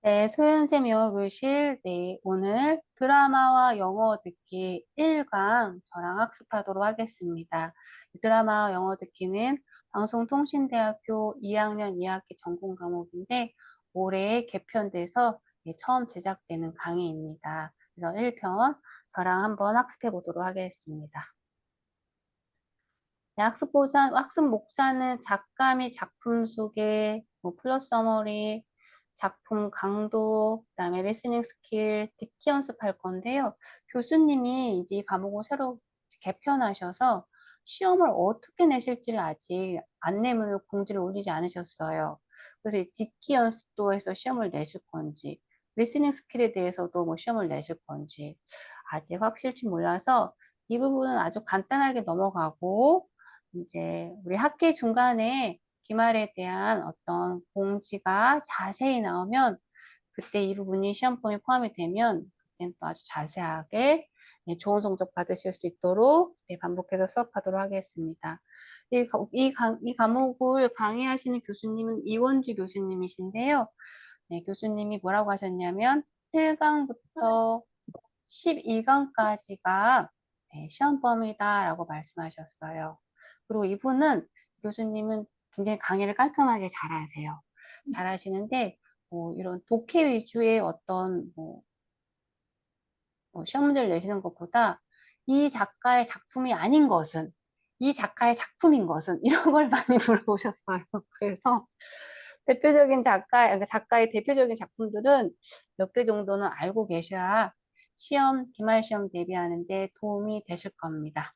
네, 소연쌤 영어교실, 네, 오늘 드라마와 영어 듣기 1강 저랑 학습하도록 하겠습니다. 드라마와 영어 듣기는 방송통신대학교 2학년 2학기 전공 과목인데 올해 개편돼서 처음 제작되는 강의입니다. 그래서 1편 저랑 한번 학습해 보도록 하겠습니다. 네, 학습 목차는 작가 및 작품 소개, 플롯 서머리, 작품 강도, 그다음에 리스닝 스킬, 듣기 연습할 건데요. 교수님이 이제 이 과목을 새로 개편하셔서 시험을 어떻게 내실지를 아직 안내문을 공지를 올리지 않으셨어요. 그래서 이 듣기 연습도 해서 시험을 내실 건지, 리스닝 스킬에 대해서도 뭐 시험을 내실 건지 아직 확실치 몰라서 이 부분은 아주 간단하게 넘어가고 이제 우리 학기 중간에 기말에 대한 어떤 공지가 자세히 나오면 그때 이 부분이 시험 범위에 포함이 되면 그때는 또 아주 자세하게 좋은 성적 받으실 수 있도록 반복해서 수업하도록 하겠습니다. 이 과목을 강의하시는 교수님은 이원주 교수님이신데요. 네, 교수님이 뭐라고 하셨냐면 1강부터 12강까지가 시험 범위다라고 말씀하셨어요. 그리고 이분은 교수님은 굉장히 강의를 깔끔하게 잘하세요. 잘하시는데 이런 독해 위주의 어떤 시험 문제를 내시는 것보다 이 작가의 작품이 아닌 것은 이 작가의 작품인 것은 이런 걸 많이 물어보셨어요. 그래서 대표적인 그러니까 작가의 대표적인 작품들은 몇 개 정도는 알고 계셔야 기말 시험 대비하는데 도움이 되실 겁니다.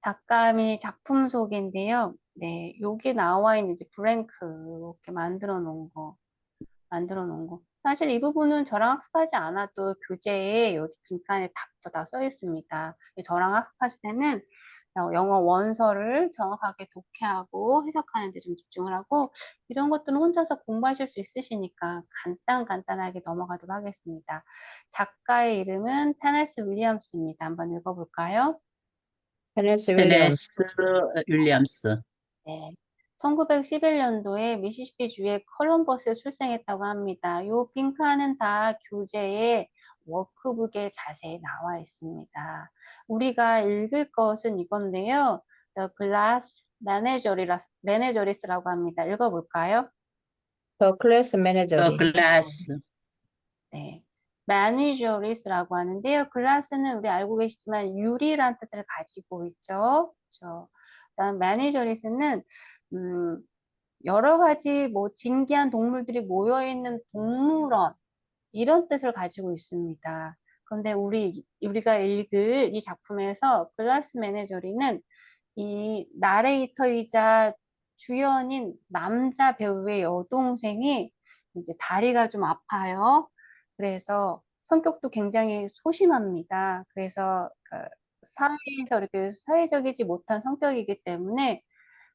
작가 및 작품 소개인데요. 네, 여기 나와 있는 이제 브랭크 이렇게 만들어 놓은 거. 사실 이 부분은 저랑 학습하지 않아도 교재에 여기 빈칸에 답도 다 써 있습니다. 저랑 학습하실 때는 영어 원서를 정확하게 독해하고 해석하는 데 좀 집중을 하고 이런 것들은 혼자서 공부하실 수 있으시니까 간단하게 넘어가도록 하겠습니다. 작가의 이름은 테네스 윌리엄스입니다. 한번 읽어볼까요? 테네스 윌리엄스. 테네스 윌리엄스. 네. 1911년도에 미시시피주의 컬럼버스에 출생했다고 합니다. 요 빈칸은 다 교재에 워크북에 자세히 나와 있습니다. 우리가 읽을 것은 이건데요. The Glass Menageries라고 합니다. 읽어볼까요? 더 클래스 더 매니저리. 글라스. 네. Menageriesla고 하는데요. 글라스는 우리 알고 계시지만 유리란 뜻을 가지고 있죠. 그렇죠? 그다음 Menageries는 음, 여러 가지 뭐 진귀한 동물들이 모여 있는 동물원 이런 뜻을 가지고 있습니다. 그런데 우리가 읽을 이 작품에서 글라스 메네저리는 이 나레이터이자 주연인 남자 배우의 여동생이 이제 다리가 좀 아파요. 그래서 성격도 굉장히 소심합니다. 그래서 그 사회에서 이렇게 사회적이지 못한 성격이기 때문에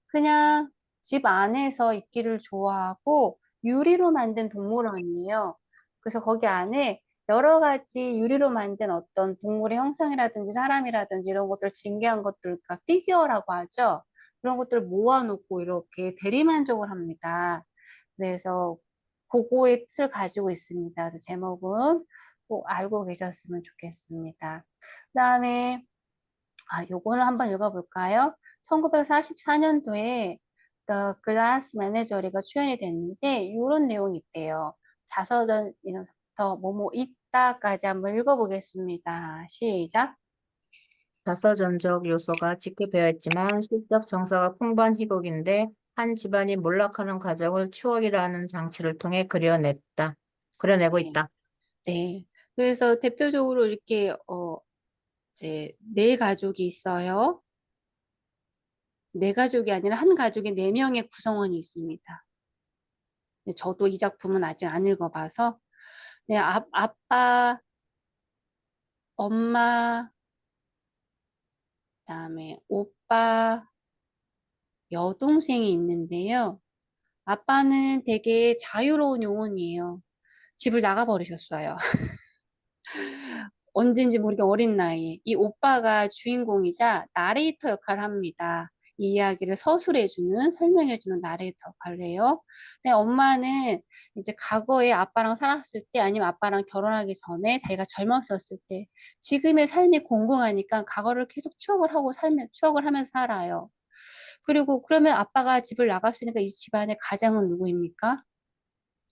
그냥 집 안에서 있기를 좋아하고 유리로 만든 동물원이에요. 그래서 거기 안에 여러 가지 유리로 만든 어떤 동물의 형상이라든지 사람이라든지 이런 것들 진귀한 것들, 그러니까 피규어라고 하죠. 그런 것들을 모아놓고 이렇게 대리만족을 합니다. 그래서 그거의 뜻을 가지고 있습니다. 그래서 제목은 꼭 알고 계셨으면 좋겠습니다. 그다음에 요거는 한번 읽어볼까요? 1944년도에 The Glass Menagerie가 출연이 됐는데 이런 내용이 있대요. 자서전부터 뭐뭐 있다까지 한번 읽어보겠습니다. 시작. 자서전적 요소가 짙게 배어있지만 실적 정서가 풍부한 희곡인데 한 집안이 몰락하는 과정을 추억이라는 장치를 통해 그려내고 네. 있다. 네. 그래서 대표적으로 이렇게 이제 네 가족이 있어요. 네 가족이 아니라 한 가족에 네 명의 구성원이 있습니다. 근데 저도 이 작품은 아직 안 읽어봐서 네, 아빠, 엄마, 그다음에 오빠, 여동생이 있는데요. 아빠는 되게 자유로운 영혼이에요. 집을 나가버리셨어요. 언젠지 모르게 어린 나이에. 이 오빠가 주인공이자 나레이터 역할을 합니다. 이 이야기를 서술해주는, 설명해주는 나레이터가 래요. 근데 엄마는 이제 과거에 아빠랑 살았을 때 아니면 아빠랑 결혼하기 전에 자기가 젊었었을 때 지금의 삶이 공공하니까 과거를 계속 추억을 하면서 살아요. 그리고 그러면 아빠가 집을 나갔으니까 이 집안의 가장은 누구입니까?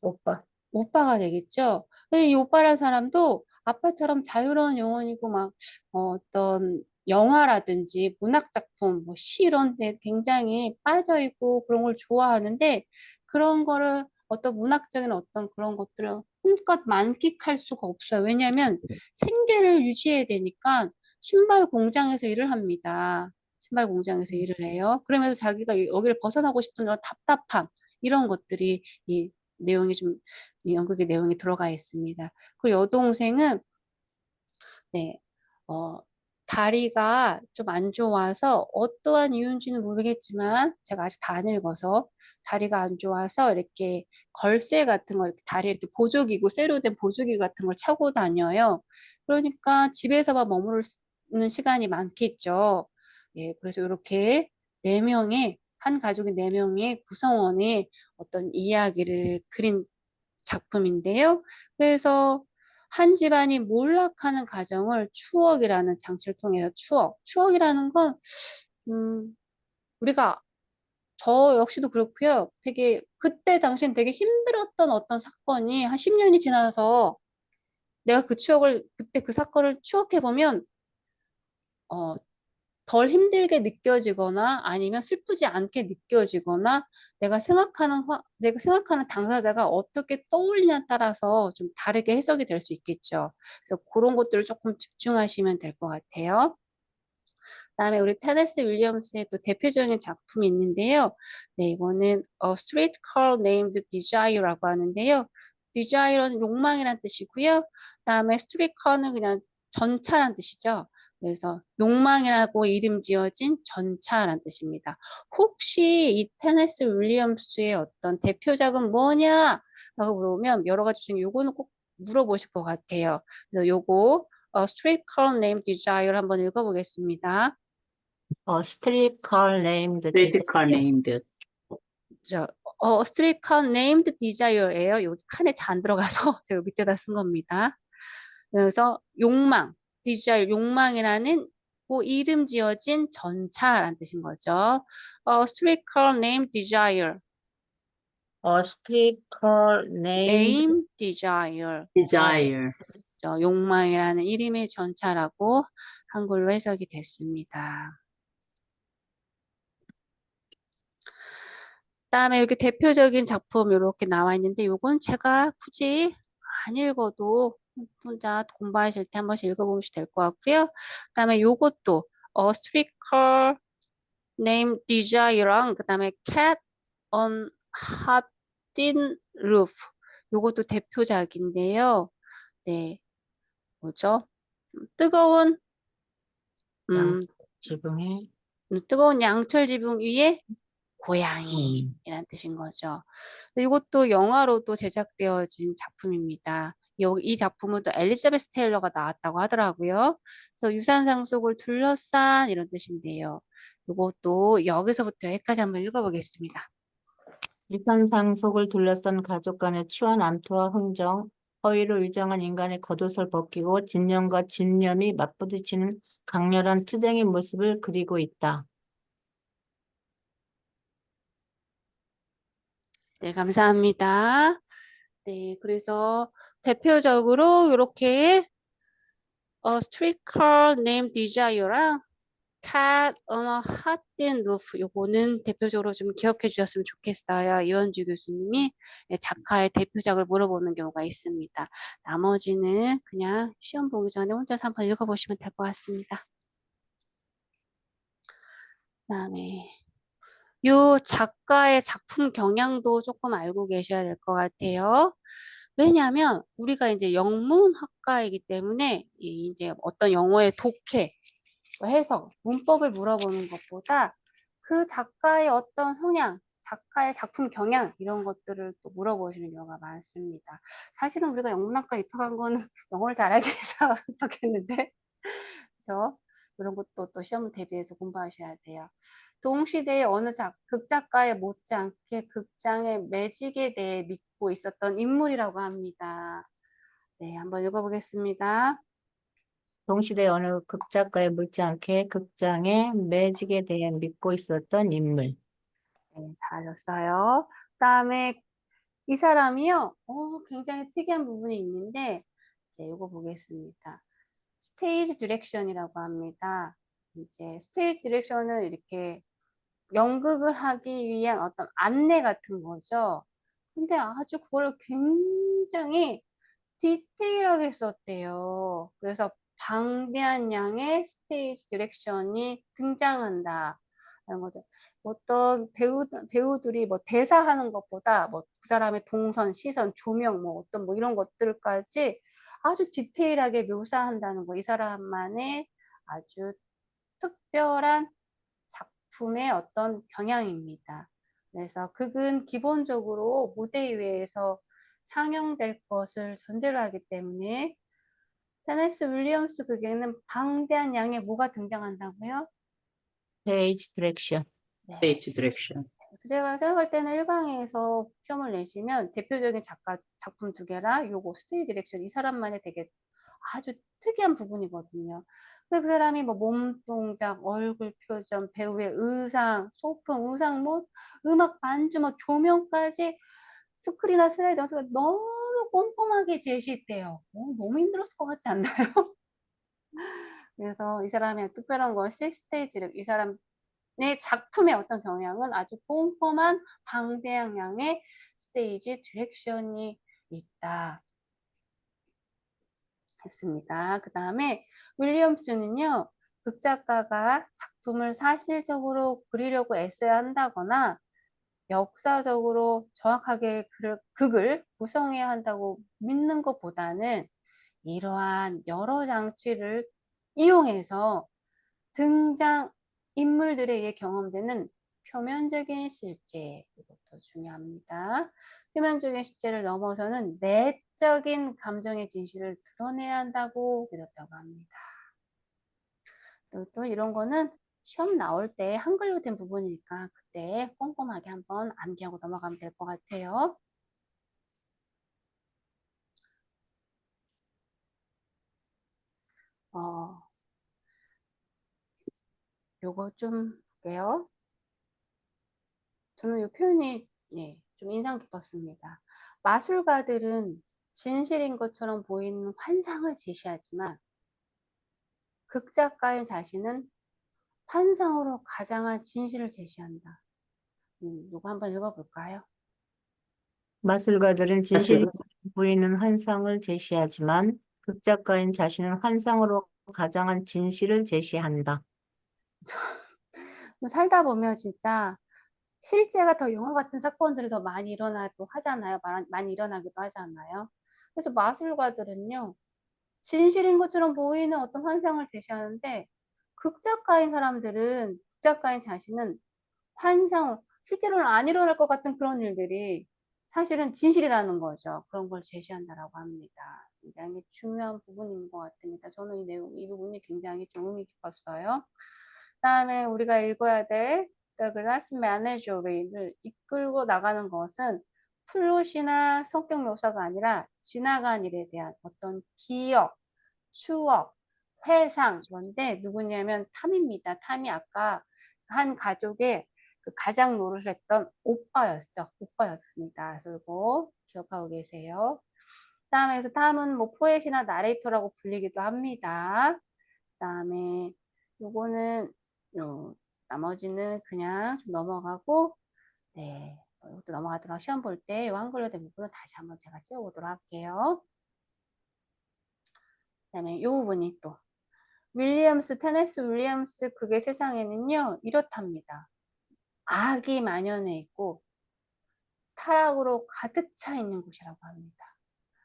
오빠. 오빠가 되겠죠. 근데 이 오빠란 사람도 아빠처럼 자유로운 영혼이고 막 어떤 영화라든지 문학 작품, 뭐 시 이런 데 굉장히 빠져 있고 그런 걸 좋아하는데 그런 거를 어떤 문학적인 어떤 그런 것들을 힘껏 만끽할 수가 없어요. 왜냐하면 생계를 유지해야 되니까 신발 공장에서 일을 합니다. 신발 공장에서 일을 해요. 그러면서 자기가 여기를 벗어나고 싶은 그런 답답함 이런 것들이 이 내용이 좀 이 연극의 내용에 들어가 있습니다. 그리고 여동생은 네, 어, 다리가 좀 안 좋아서 어떠한 이유인지는 모르겠지만 제가 아직 다 안 읽어서 다리가 안 좋아서 이렇게 걸쇠 같은 거 이렇게 다리에 이렇게 보조기구 쇠로 된 보조기구 같은 걸 차고 다녀요. 그러니까 집에서만 머무르는 시간이 많겠죠. 예, 그래서 이렇게 네 명의 한 가족의 네 명의 구성원의 어떤 이야기를 그린 작품인데요. 그래서 한 집안이 몰락하는 가정을 추억이라는 장치를 통해서 추억이라는 건, 음, 우리가, 저 역시도 그렇고요. 되게, 그때 당시엔 되게 힘들었던 어떤 사건이 한 10년이 지나서 내가 그때 그 사건을 추억해보면, 어, 덜 힘들게 느껴지거나 아니면 슬프지 않게 느껴지거나 내가 생각하는 당사자가 어떻게 떠올리냐에 따라서 좀 다르게 해석이 될 수 있겠죠. 그래서 그런 것들을 조금 집중하시면 될 것 같아요. 그다음에 우리 테네시 윌리엄스의 또 대표적인 작품이 있는데요. 네, 이거는 A Streetcar Named Desire라고 하는데요. Desire는 욕망이란 뜻이고요. 그다음에 Streetcar는 그냥 전차란 뜻이죠. 그래서 욕망이라고 이름 지어진 전차란 뜻입니다. 혹시 이 테네시 윌리엄스의 어떤 대표작은 뭐냐? 라고 물어보면 여러 가지 중에 요거는 꼭 물어보실 것 같아요. 그래서 요거 Streetcar Named Desire 한번 읽어보겠습니다. 스트릿컬 네임드 Critical 디자이어. named. 저, 스트리컨 네임드 디자이어예요. 여기 칸에 잘 안 들어가서 제가 밑에다 쓴 겁니다. 그래서 욕망, 디자이어, 욕망이라는 그 이름 지어진 전차라는 뜻인 거죠. 스트리컨 네임 디자이어, 스트릿컬 네임드. 네임 디자이어, Desire. 욕망이라는 이름의 전차라고 한글로 해석이 됐습니다. 그다음에 이렇게 대표적인 작품 이렇게 나와 있는데 요건 제가 굳이 안 읽어도 혼자 공부하실 때 한 번씩 읽어보시면 될 것 같고요. 그다음에 요것도 Streetcar Named Desire랑 그다음에 Cat on Hobdin Roof 요것도 대표작인데요. 네, 뭐죠? 뜨거운 양 음, 지붕에. 뜨거운 양철 지붕 위에 음. 고양이라는 뜻인 거죠. 근데 이것도 영화로도 제작되어진 작품입니다. 이 작품은 또 엘리자베스 테일러가 나왔다고 하더라고요. 그래서 유산 상속을 둘러싼 이런 뜻인데요. 이것도 여기서부터 여기까지 한번 읽어보겠습니다. 유산 상속을 둘러싼 가족 간의 추한 암투와 흥정, 허위로 위장한 인간의 겉옷을 벗기고 진념과 진념이 맞부딪히는 강렬한 투쟁의 모습을 그리고 있다. 네, 감사합니다. 네, 그래서 대표적으로 이렇게 스트리트카 네임 디자이어랑 cat on a hot tin roof 요거는 대표적으로 좀 기억해 주셨으면 좋겠어요. 이원주 교수님이 작가의 대표작을 물어보는 경우가 있습니다. 나머지는 그냥 시험 보기 전에 혼자서 한번 읽어보시면 될 것 같습니다. 그다음에 요 작가의 작품 경향도 조금 알고 계셔야 될 것 같아요. 왜냐하면 우리가 이제 영문학과이기 때문에 이제 어떤 영어의 독해 해석, 문법을 물어보는 것보다 그 작가의 어떤 성향, 작가의 작품 경향 이런 것들을 또 물어보시는 경우가 많습니다. 사실은 우리가 영문학과 입학한 거는 영어를 잘하기 위해서 입학했는데, 그렇죠? 이런 것도 또 시험 대비해서 공부하셔야 돼요. 동시대의 어느 극작가에 못지않게 극장의 매직에 대해 믿고 있었던 인물이라고 합니다. 네, 한번 읽어보겠습니다. 동시대 어느 극작가에 못지않게 극장의 매직에 대해 믿고 있었던 인물. 네, 잘하셨어요. 그다음에 이 사람이요, 굉장히 특이한 부분이 있는데, 이제 이거 보겠습니다. 스테이지 디렉션이라고 합니다. 이제 스테이지 디렉션은 이렇게 연극을 하기 위한 어떤 안내 같은 거죠. 근데 아주 그걸 굉장히 디테일하게 썼대요. 그래서 방대한 양의 스테이지 디렉션이 등장한다. 라는 거죠. 어떤 배우들이 뭐 대사하는 것보다 뭐 그 사람의 동선, 시선, 조명, 뭐 어떤 뭐 이런 것들까지 아주 디테일하게 묘사한다는 거. 이 사람만의 아주 특별한 작품의 어떤 경향입니다. 그래서 극은 기본적으로 무대 위에서 상영될 것을 전제로 하기 때문에 테네스 윌리엄스 극에는 방대한 양의 뭐가 등장한다고요? 스테이지 디렉션. 네. 스테이지 디렉션. 그래서 제가 생각할 때는 1강에서 시험을 내시면 대표적인 작품 두 개랑 요거 스테이지 디렉션 이 사람만의 되게 아주 특이한 부분이거든요. 그 사람이 뭐 몸동작, 얼굴 표정, 배우의 의상, 소품, 의상mod, 음악 반주, 뭐 조명까지 스크린이나 슬라이드 연수가 너무 꼼꼼하게 제시돼요. 너무 힘들었을 것 같지 않나요? 그래서 이 사람의 특별한 것이 스테이지력, 이 사람의 작품의 어떤 경향은 아주 꼼꼼한 방대한 양의 스테이지 디렉션이 있다. 했습니다. 그 다음에 윌리엄스는요, 극작가가 작품을 사실적으로 그리려고 애써야 한다거나 역사적으로 정확하게 극을 구성해야 한다고 믿는 것보다는 이러한 여러 장치를 이용해서 등장 인물들에 의해 경험되는 표면적인 실제, 이것도 중요합니다. 표면적인 실제를 넘어서는 내적인 감정의 진실을 드러내야 한다고 믿었다고 합니다. 또 이런 거는 시험 나올 때 한글로 된 부분이니까 그때 꼼꼼하게 한번 암기하고 넘어가면 될 것 같아요. 요거 좀 볼게요. 저는 이 표현이 좀 인상 깊었습니다. 마술가들은 진실인 것처럼 보이는 환상을 제시하지만 극작가의 자신은 환상으로 가장한 진실을 제시한다. 이거 한번 읽어볼까요? 마술가들은 진실이 마술. 보이는 환상을 제시하지만 극작가인 자신은 환상으로 가장한 진실을 제시한다. 살다 보면 진짜 실제가 더 영화 같은 사건들이 더 많이 일어나기도 하잖아요. 많이 일어나기도 하잖아요. 그래서 마술가들은요, 진실인 것처럼 보이는 어떤 환상을 제시하는데 극작가인 사람들은 극작가인 자신은 환상, 실제로는 안 일어날 것 같은 그런 일들이 사실은 진실이라는 거죠. 그런 걸 제시한다라고 합니다. 굉장히 중요한 부분인 것 같습니다. 저는 이 부분이 굉장히 좀 의미 깊었어요. 그다음에 우리가 읽어야 될 The Glass Menagerie를 이끌고 나가는 것은 플롯이나 성격 묘사가 아니라 지나간 일에 대한 어떤 기억, 추억, 회상. 그런데 누구냐면 탐입니다. 탐이 아까 한 가족의 그 가장 노릇을 했던 오빠였습니다. 그래서 이거 기억하고 계세요. 그다음에 탐은 뭐 포엣이나 나레이터라고 불리기도 합니다. 그다음에 요거는 나머지는 그냥 좀 넘어가고 이것도 넘어가도록 시험 볼 때 이 한글로 된 부분을 다시 한번 제가 찍어보도록 할게요. 그다음에 이 부분이 또 테네스 윌리엄스 극의 세상에는요 이렇답니다. 악이 만연해 있고 타락으로 가득 차 있는 곳이라고 합니다.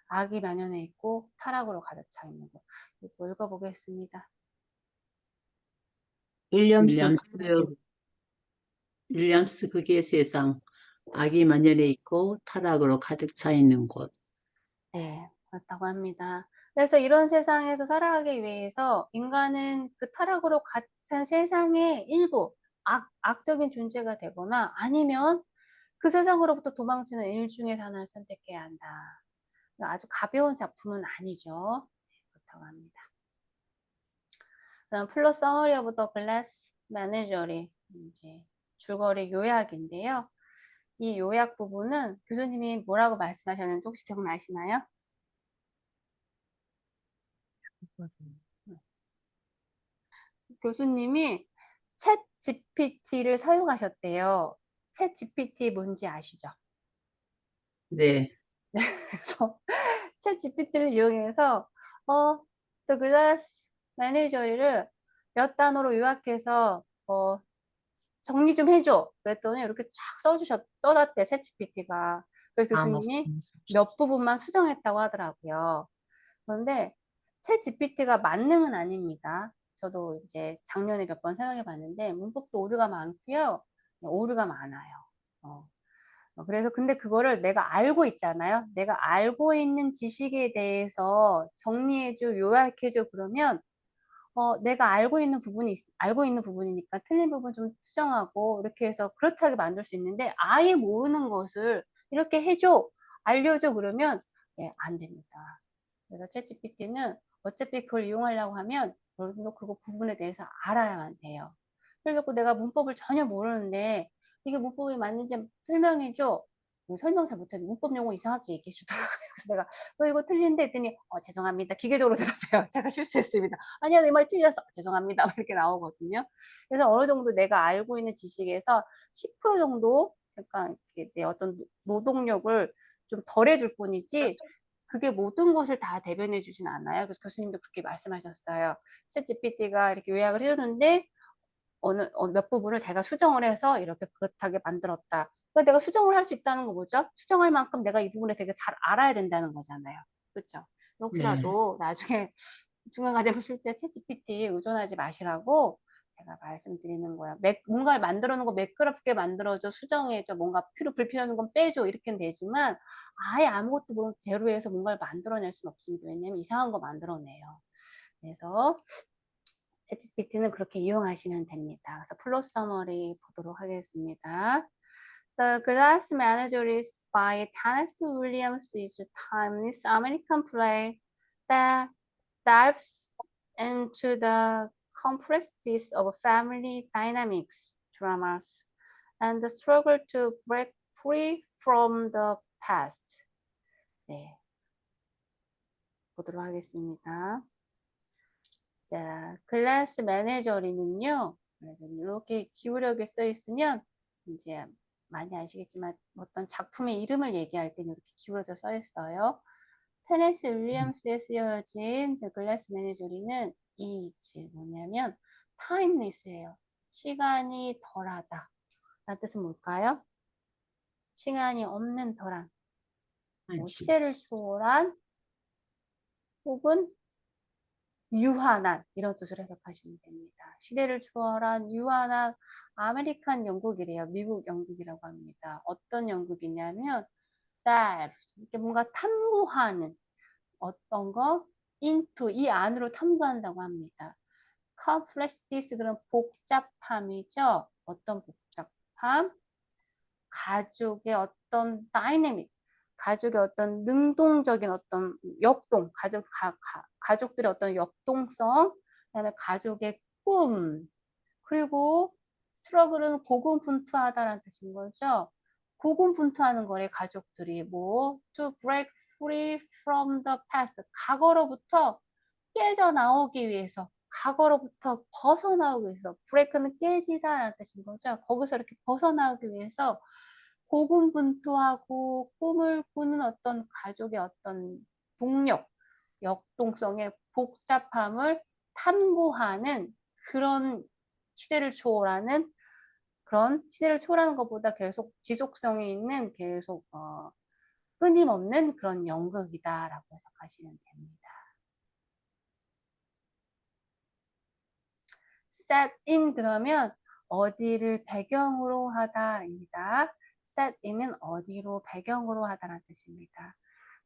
악이 만연해 있고 타락으로 가득 차 있는 곳. 이거 읽어보겠습니다. 윌리엄스 극의 세상. 악이 만연해 있고 타락으로 가득 차 있는 곳. 네, 그렇다고 합니다. 그래서 이런 세상에서 살아가기 위해서 인간은 그 타락으로 갇힌 세상의 일부, 악적인 존재가 되거나 아니면 그 세상으로부터 도망치는 일 중에서 하나를 선택해야 한다. 아주 가벼운 작품은 아니죠. 그렇다고 합니다. 그럼 플롯 서머리 오브 더 글래스 메나저리 이제 줄거리 요약인데요. 이 요약 부분은 교수님이 뭐라고 말씀하셨는지 혹시 기억나시나요? 교수님이 챗 GPT를 사용하셨대요. 챗 GPT 뭔지 아시죠? 네. 그래서 챗 GPT를 이용해서 The Glass Menagerie 몇 단어로 요약해서 정리 좀 해줘. 그랬더니 이렇게 쫙 써놨대, 챗 GPT가. 그래서 아, 교수님이 몇 부분만 수정했다고 하더라고요. 그런데 챗 GPT가 만능은 아닙니다. 저도 이제 작년에 몇 번 사용해 봤는데 문법도 오류가 많고요. 오류가 많아요. 그래서 근데 그거를 내가 알고 있잖아요. 내가 알고 있는 지식에 대해서 정리해줘, 요약해줘 그러면 내가 알고 있는 부분이니까 틀린 부분 좀 수정하고 이렇게 해서 그렇게 만들 수 있는데 아예 모르는 것을 이렇게 해줘, 알려줘 그러면 예, 안 됩니다. 그래서 챗GPT는 어차피 그걸 이용하려고 하면 어느 정도 그거 부분에 대해서 알아야만 돼요. 그래서 내가 문법을 전혀 모르는데 이게 문법이 맞는지 설명해줘. 설명 잘 못해도 문법 용어 이상하게 얘기해 주더라고요. 그래서 내가 이거 틀린데 했더니 죄송합니다. 기계적으로 대답해요. 제가 실수했습니다. 아니야, 내 말 틀렸어. 죄송합니다. 이렇게 나오거든요. 그래서 어느 정도 내가 알고 있는 지식에서 10% 정도 약간 내 어떤 노동력을 좀 덜해줄 뿐이지 그게 모든 것을 다 대변해 주진 않아요. 그래서 교수님도 그렇게 말씀하셨어요. 챗 GPT가 이렇게 요약을 해주는데 몇 부분을 자기가 수정을 해서 이렇게 그렇게 만들었다. 그러니까 내가 수정을 할 수 있다는 거 뭐죠? 수정할 만큼 내가 이 부분을 되게 잘 알아야 된다는 거잖아요. 그렇죠? 네. 혹시라도 나중에 중간과제 보실 때 챗GPT 의존하지 마시라고 제가 말씀드리는 거예요. 뭔가를 만들어 놓은 거 매끄럽게 만들어줘, 수정해줘, 뭔가 불필요한 건 빼줘 이렇게는 되지만 아예 아무것도 모르고 제로에서 뭔가를 만들어낼 수는 없습니다. 왜냐면 이상한 거 만들어내요. 그래서 챗GPT는 그렇게 이용하시면 됩니다. 그래서 플롯 서머리 보도록 하겠습니다. The Glass Menagerie by Tennessee Williams is a timeless American play that dives into the complexities of family dynamics, dramas, and the struggle to break free from the past. 네, 보도록 하겠습니다. 자, 글라스 매니저리는요, 그래서 이렇게 기울여게 써 있으면 이제 많이 아시겠지만 어떤 작품의 이름을 얘기할 때는 이렇게 기울어져 써 있어요. 테네시 윌리엄스에 쓰여진 The Glass Menagenie는 이 뭐냐면 타임리스예요. 시간이 덜하다. 라는 뜻은 뭘까요? 시간이 없는 덜한, 시대를 초월한 혹은 유한한 이런 뜻으로 해석하시면 됩니다. 시대를 초월한 유한한 아메리칸 영국이래요. 미국 영국이라고 합니다. 어떤 영국이냐면 dive, 이렇게 뭔가 탐구하는 어떤 거 into 이 안으로 탐구한다고 합니다. complexities 그런 복잡함이죠. 어떤 복잡함? 가족의 어떤 다이내믹, 가족의 어떤 능동적인 어떤 역동, 가족들의 어떤 역동성, 그다음에 가족의 꿈, 그리고 스트러글은 고군분투하다라는 뜻인 거죠. 고군분투하는 거래 가족들이 to break free from the past, 과거로부터 깨져나오기 위해서, 과거로부터 벗어나오기 위해서, break는 깨지다라는 뜻인 거죠. 거기서 이렇게 벗어나오기 위해서 고군분투하고 꿈을 꾸는 어떤 가족의 어떤 동력, 역동성의 복잡함을 탐구하는 그런 시대를 초월하는 그런 시대를 초월하는 것보다 계속 지속성이 있는 계속 끊임없는 그런 연극이다라고 해석하시면 됩니다. set in 그러면 어디를 배경으로 하다입니다. set in은 어디로 배경으로 하다라는 뜻입니다.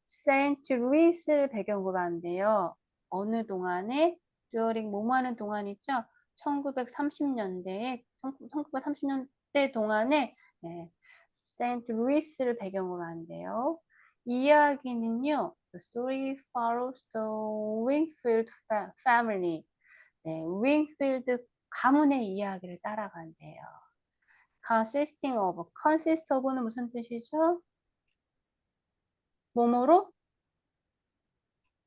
Saint Louis를 배경으로 한대요. 어느 동안에 during 뭐뭐 하는 동안 있죠? 1930년대에 1930년대 동안에 네, 세인트 루이스를 배경으로 한대요. 이야기는요, The story follows the Wingfield family. 네, 윙필드 가문의 이야기를 따라간대요. consist of는 무슨 뜻이죠? 뭐뭐로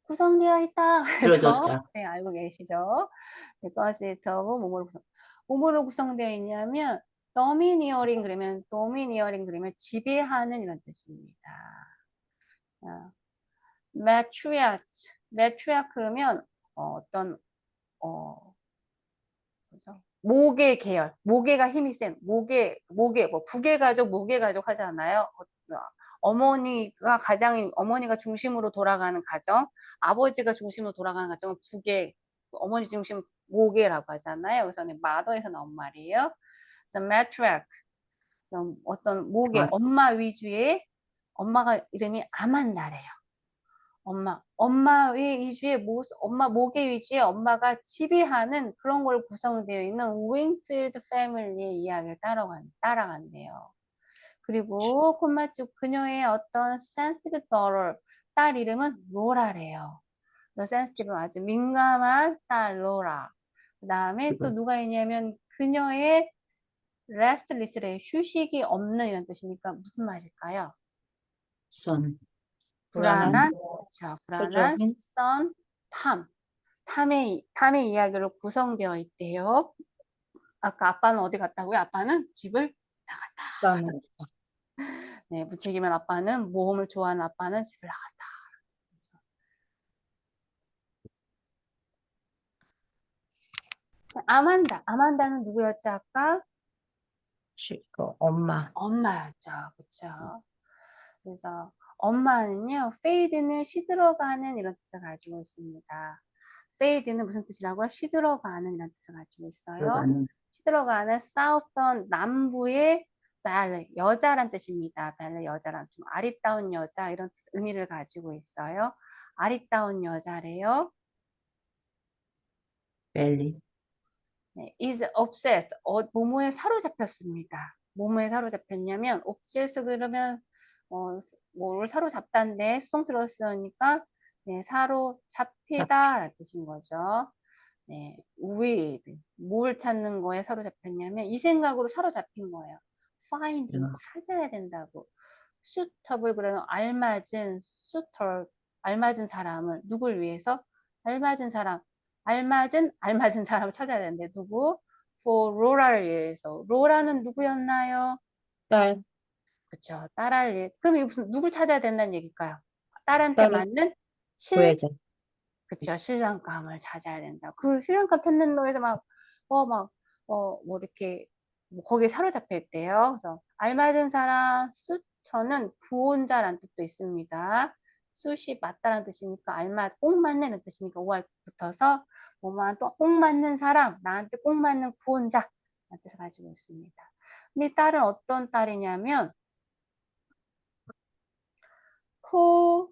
구성되어 있다. 그래서 이루어졌다. 네, 알고 계시죠? 네, consist of 뭐뭐로 구성되어 있냐면 domineering 그러면 지배하는 이런 뜻입니다. matriarch 그러면 어떤 그죠? 모계 계열, 모계가 힘이 센 모계 뭐 부계 가족, 모계 가족 하잖아요. 어머니가 중심으로 돌아가는 가정, 아버지가 중심으로 돌아가는 가정은 부계, 어머니 중심 모계라고 하잖아요. 그래서는 mother에서 나온 말이에요. 그래서 matriarch, 어떤 모계, 아, 엄마 위주의 엄마가 이름이 아만다래요. 엄마 위주의 엄마 모계 위주의 엄마가 지배하는 그런 걸 구성되어 있는 윙필드 패밀리의 이야기를 따라간대요. 그리고 콤마쪽 그녀의 어떤 sensitive daughter, 딸 이름은 로라래요. 센시티브는 아주 민감한 딸 로라. 그 다음에 또 지금 누가 있냐면 그녀의 restless래 휴식이 없는 이런 뜻이니까 무슨 말일까요? 선, 불안한, 불안한, 그렇죠. 불안한 초조한, 선, 탐의 이야기로 구성되어 있대요. 아까 아빠는 어디 갔다고요? 아빠는 집을 나갔다. 떠났다. 네, 무책임한 아빠는 모험을 좋아하는 아빠는 집을 나갔다. 아만다는 누구였죠? 아까 엄마. 엄마였죠. 그렇죠. 그래서 엄마는요, 페이드는 시들어가는 이런 뜻을 가지고 있습니다. 페이드는 무슨 뜻이라고요? 시들어가는 이런 뜻을 가지고 있어요. 들어가는 시들어가는 southern 남부의 벨 여자란 뜻입니다. 벨 여자란 좀 아리따운 여자 이런 의미를 가지고 있어요. 아리따운 여자래요. 벨리, 네, is obsessed. 뭐뭐에 사로잡혔습니다. 뭐뭐에 사로잡혔냐면 obsessed 그러면 뭐를 사로잡다인데 수동태로 쓰니까 네, 사로잡히다라는 뜻인 거죠. 네, with 뭘 찾는 거에 사로잡혔냐면 이 생각으로 사로잡힌 거예요. finding 찾아야 된다고. suitable 그러면 알맞은 suitor 알맞은 사람을 누굴 위해서 알맞은 사람 알맞은 사람을 찾아야 되는데 누구? for 로라를 위해서. 로라는 누구였나요? 딸, 그쵸. 딸을 위해. 그럼 이거 무슨 누굴 찾아야 된다는 얘기일까요? 딸한테 딸을 맞는 실 구해줘. 그쵸. 신랑감을 찾아야 된다. 그 신랑감 찾는 거에서 뭐 이렇게, 뭐 거기에 사로잡혀 있대요. 그래서 알맞은 사람, 수처는 구원자라는 뜻도 있습니다. 숫이 맞다라는 뜻이니까 꼭 맞는 뜻이니까 5월 붙어서 뭐만 또 꼭 맞는 사람, 나한테 꼭 맞는 구원자 라는 뜻을 가지고 있습니다. 근데 이 딸은 어떤 딸이냐면 코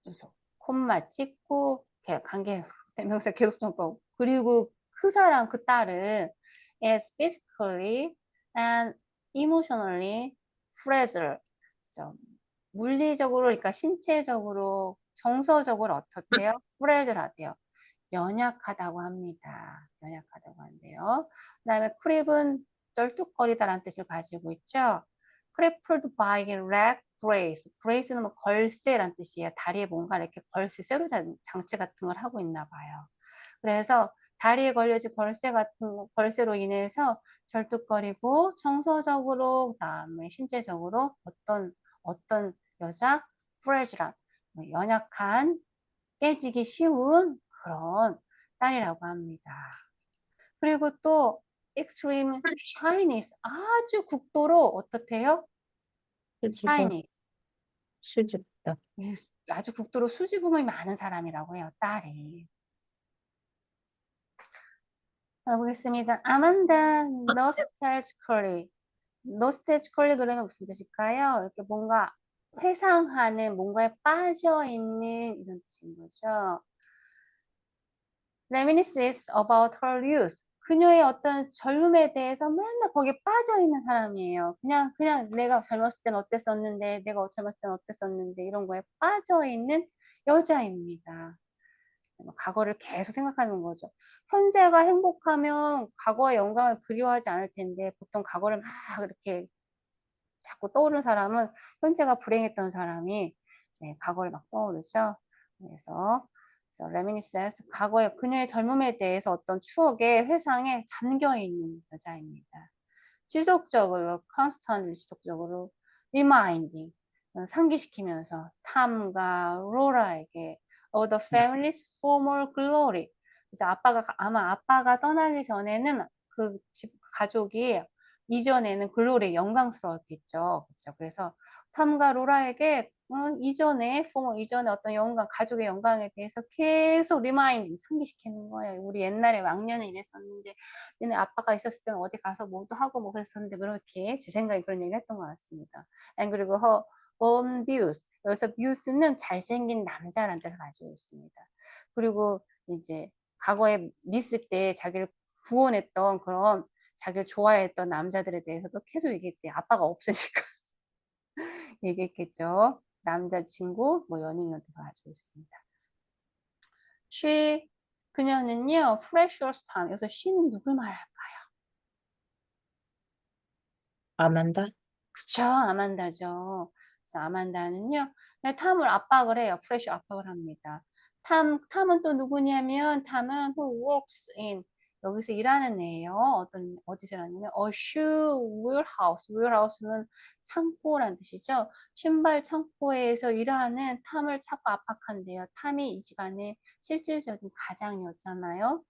그래서 콤마 찍고 관계 대명사 계속성법 그리고 그 사람 그 딸은 is physically and emotionally fragile 그죠? 물리적으로 그러니까 신체적으로 정서적으로 어떻대요? fragile하대요. 연약하다고 합니다. 연약하다고 한대요. 그다음에 크립은 쩔뚝거리다라는 뜻을 가지고 있죠. crippled by leg brace. brace는 뭐 걸쇠란 뜻이에요. 다리에 뭔가 이렇게 걸쇠, 세로 장치 같은 걸 하고 있나 봐요. 그래서 다리에 걸려진 걸쇠로 인해서 절뚝거리고 정서적으로 그다음에 신체적으로 어떤 여자 프레지란 연약한 깨지기 쉬운 그런 딸이라고 합니다. 그리고 또 extreme shyness 아주 극도로 어떻대요? 수줍어, shyness 수줍다. 아주 극도로 수줍음이 많은 사람이라고 해요. 딸이. 보겠습니다. 아만다 nostalgically nostalgically 그러면 무슨 뜻일까요? 이렇게 뭔가 회상하는 뭔가에 빠져 있는 이런 뜻인 거죠. reminisces about her youth. 그녀의 어떤 젊음에 대해서 맨날 거기에 빠져 있는 사람이에요. 그냥 내가 젊었을 땐 어땠었는데, 내가 젊었을 땐 어땠었는데, 이런 거에 빠져 있는 여자입니다. 과거를 계속 생각하는 거죠. 현재가 행복하면 과거의 영광을 그리워하지 않을 텐데, 보통 과거를 막 이렇게 자꾸 떠오르는 사람은 현재가 불행했던 사람이 네, 과거를 막 떠오르죠. 그래서 레미니센스, 과거의 그녀의 젊음에 대해서 어떤 추억의 회상에 잠겨 있는 여자입니다. 지속적으로, constantly 지속적으로 reminding, 상기시키면서 탐과 로라에게 of the family's former glory. 이제 아마 아빠가 떠나기 전에는 그 집 가족이 이전에는 글로리 영광스러웠겠죠. 그렇죠. 그래서 탐과 로라에게 이전에 어떤 영광, 가족의 영광에 대해서 계속 리마인딩, 상기시키는 거예요. 우리 옛날에 왕년에 이랬었는데, 얘네 아빠가 있었을 때는 어디 가서 뭐도 하고 뭐 그랬었는데, 그렇게 제 생각에 그런 얘기를 했던 것 같습니다. 그리고 뷰스. 여기서 뷰스는 잘생긴 남자라는 뜻을 가지고 있습니다. 그리고 이제 과거에 미스 때 자기를 구원했던 그런 자기를 좋아했던 남자들에 대해서도 계속 얘기했대요. 아빠가 없으니까 얘기했겠죠. 남자친구, 뭐 연인을 가지고 있습니다. she, 그녀는요, precious time. 여기서 she는 누굴 말할까요? 아만다? 그쵸, 아만다죠. 자, 아만다는요, 탐을 압박을 해요. 프레쉬 압박을 합니다. 탐은 또 누구냐면, 탐은 who works in, 여기서 일하는 애예요. 어디서 일하냐면, a shoe warehouse. warehouse는 창고란 뜻이죠. 신발 창고에서 일하는 탐을 자꾸 압박한대요. 탐이 이 집안의 실질적인 가장이었잖아요.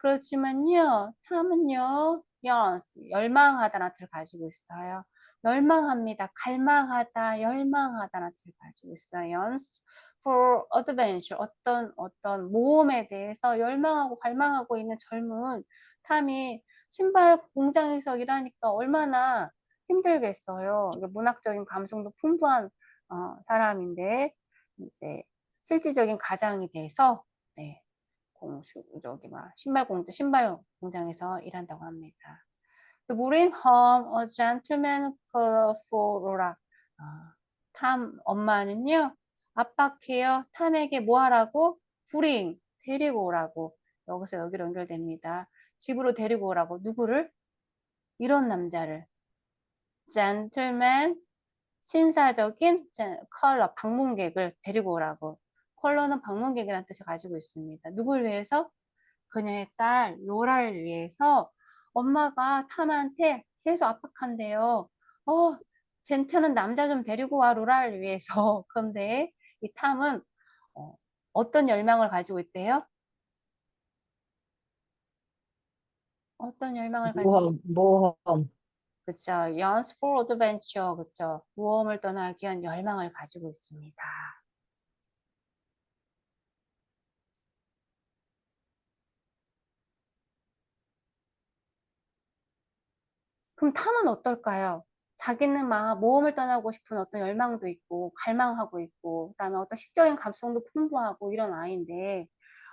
그렇지만요, 탐은요, 열망하다는 뜻을 가지고 있어요. 열망합니다. 갈망하다, 열망하다는 뜻을 가지고 있어요. yearns for adventure. 어떤 모험에 대해서 열망하고 갈망하고 있는 젊은 탐이 신발 공장에서 일하니까 얼마나 힘들겠어요. 이게 문학적인 감성도 풍부한 사람인데, 이제 실질적인 가장이 돼서, 네, 신발 공장에서 일한다고 합니다. To bring home a gentleman for Laura. 탐 엄마는요, 압박해요. 탐에게 뭐 하라고? bring, 데리고 오라고. 여기서 여기로 연결됩니다. 집으로 데리고 오라고. 누구를? 이런 남자를. gentleman, 신사적인 컬러, 방문객을 데리고 오라고. 컬러는 방문객이라는 뜻을 가지고 있습니다. 누굴 위해서? 그녀의 딸 로라를 위해서 엄마가 탐한테 계속 압박한대요. 젠틀은 남자 좀 데리고 와, 로라를 위해서. 그런데 이 탐은 어, 어떤 열망을 가지고 있대요? 어떤 열망을 가지고 모험. 그쵸? yearns for adventure. 그쵸? 모험을 떠나기 위한 열망을 가지고 있습니다. 그럼 탐은 어떨까요? 자기는 막 모험을 떠나고 싶은 어떤 열망도 있고, 갈망하고 있고, 그다음에 어떤 시적인 감성도 풍부하고 이런 아이인데,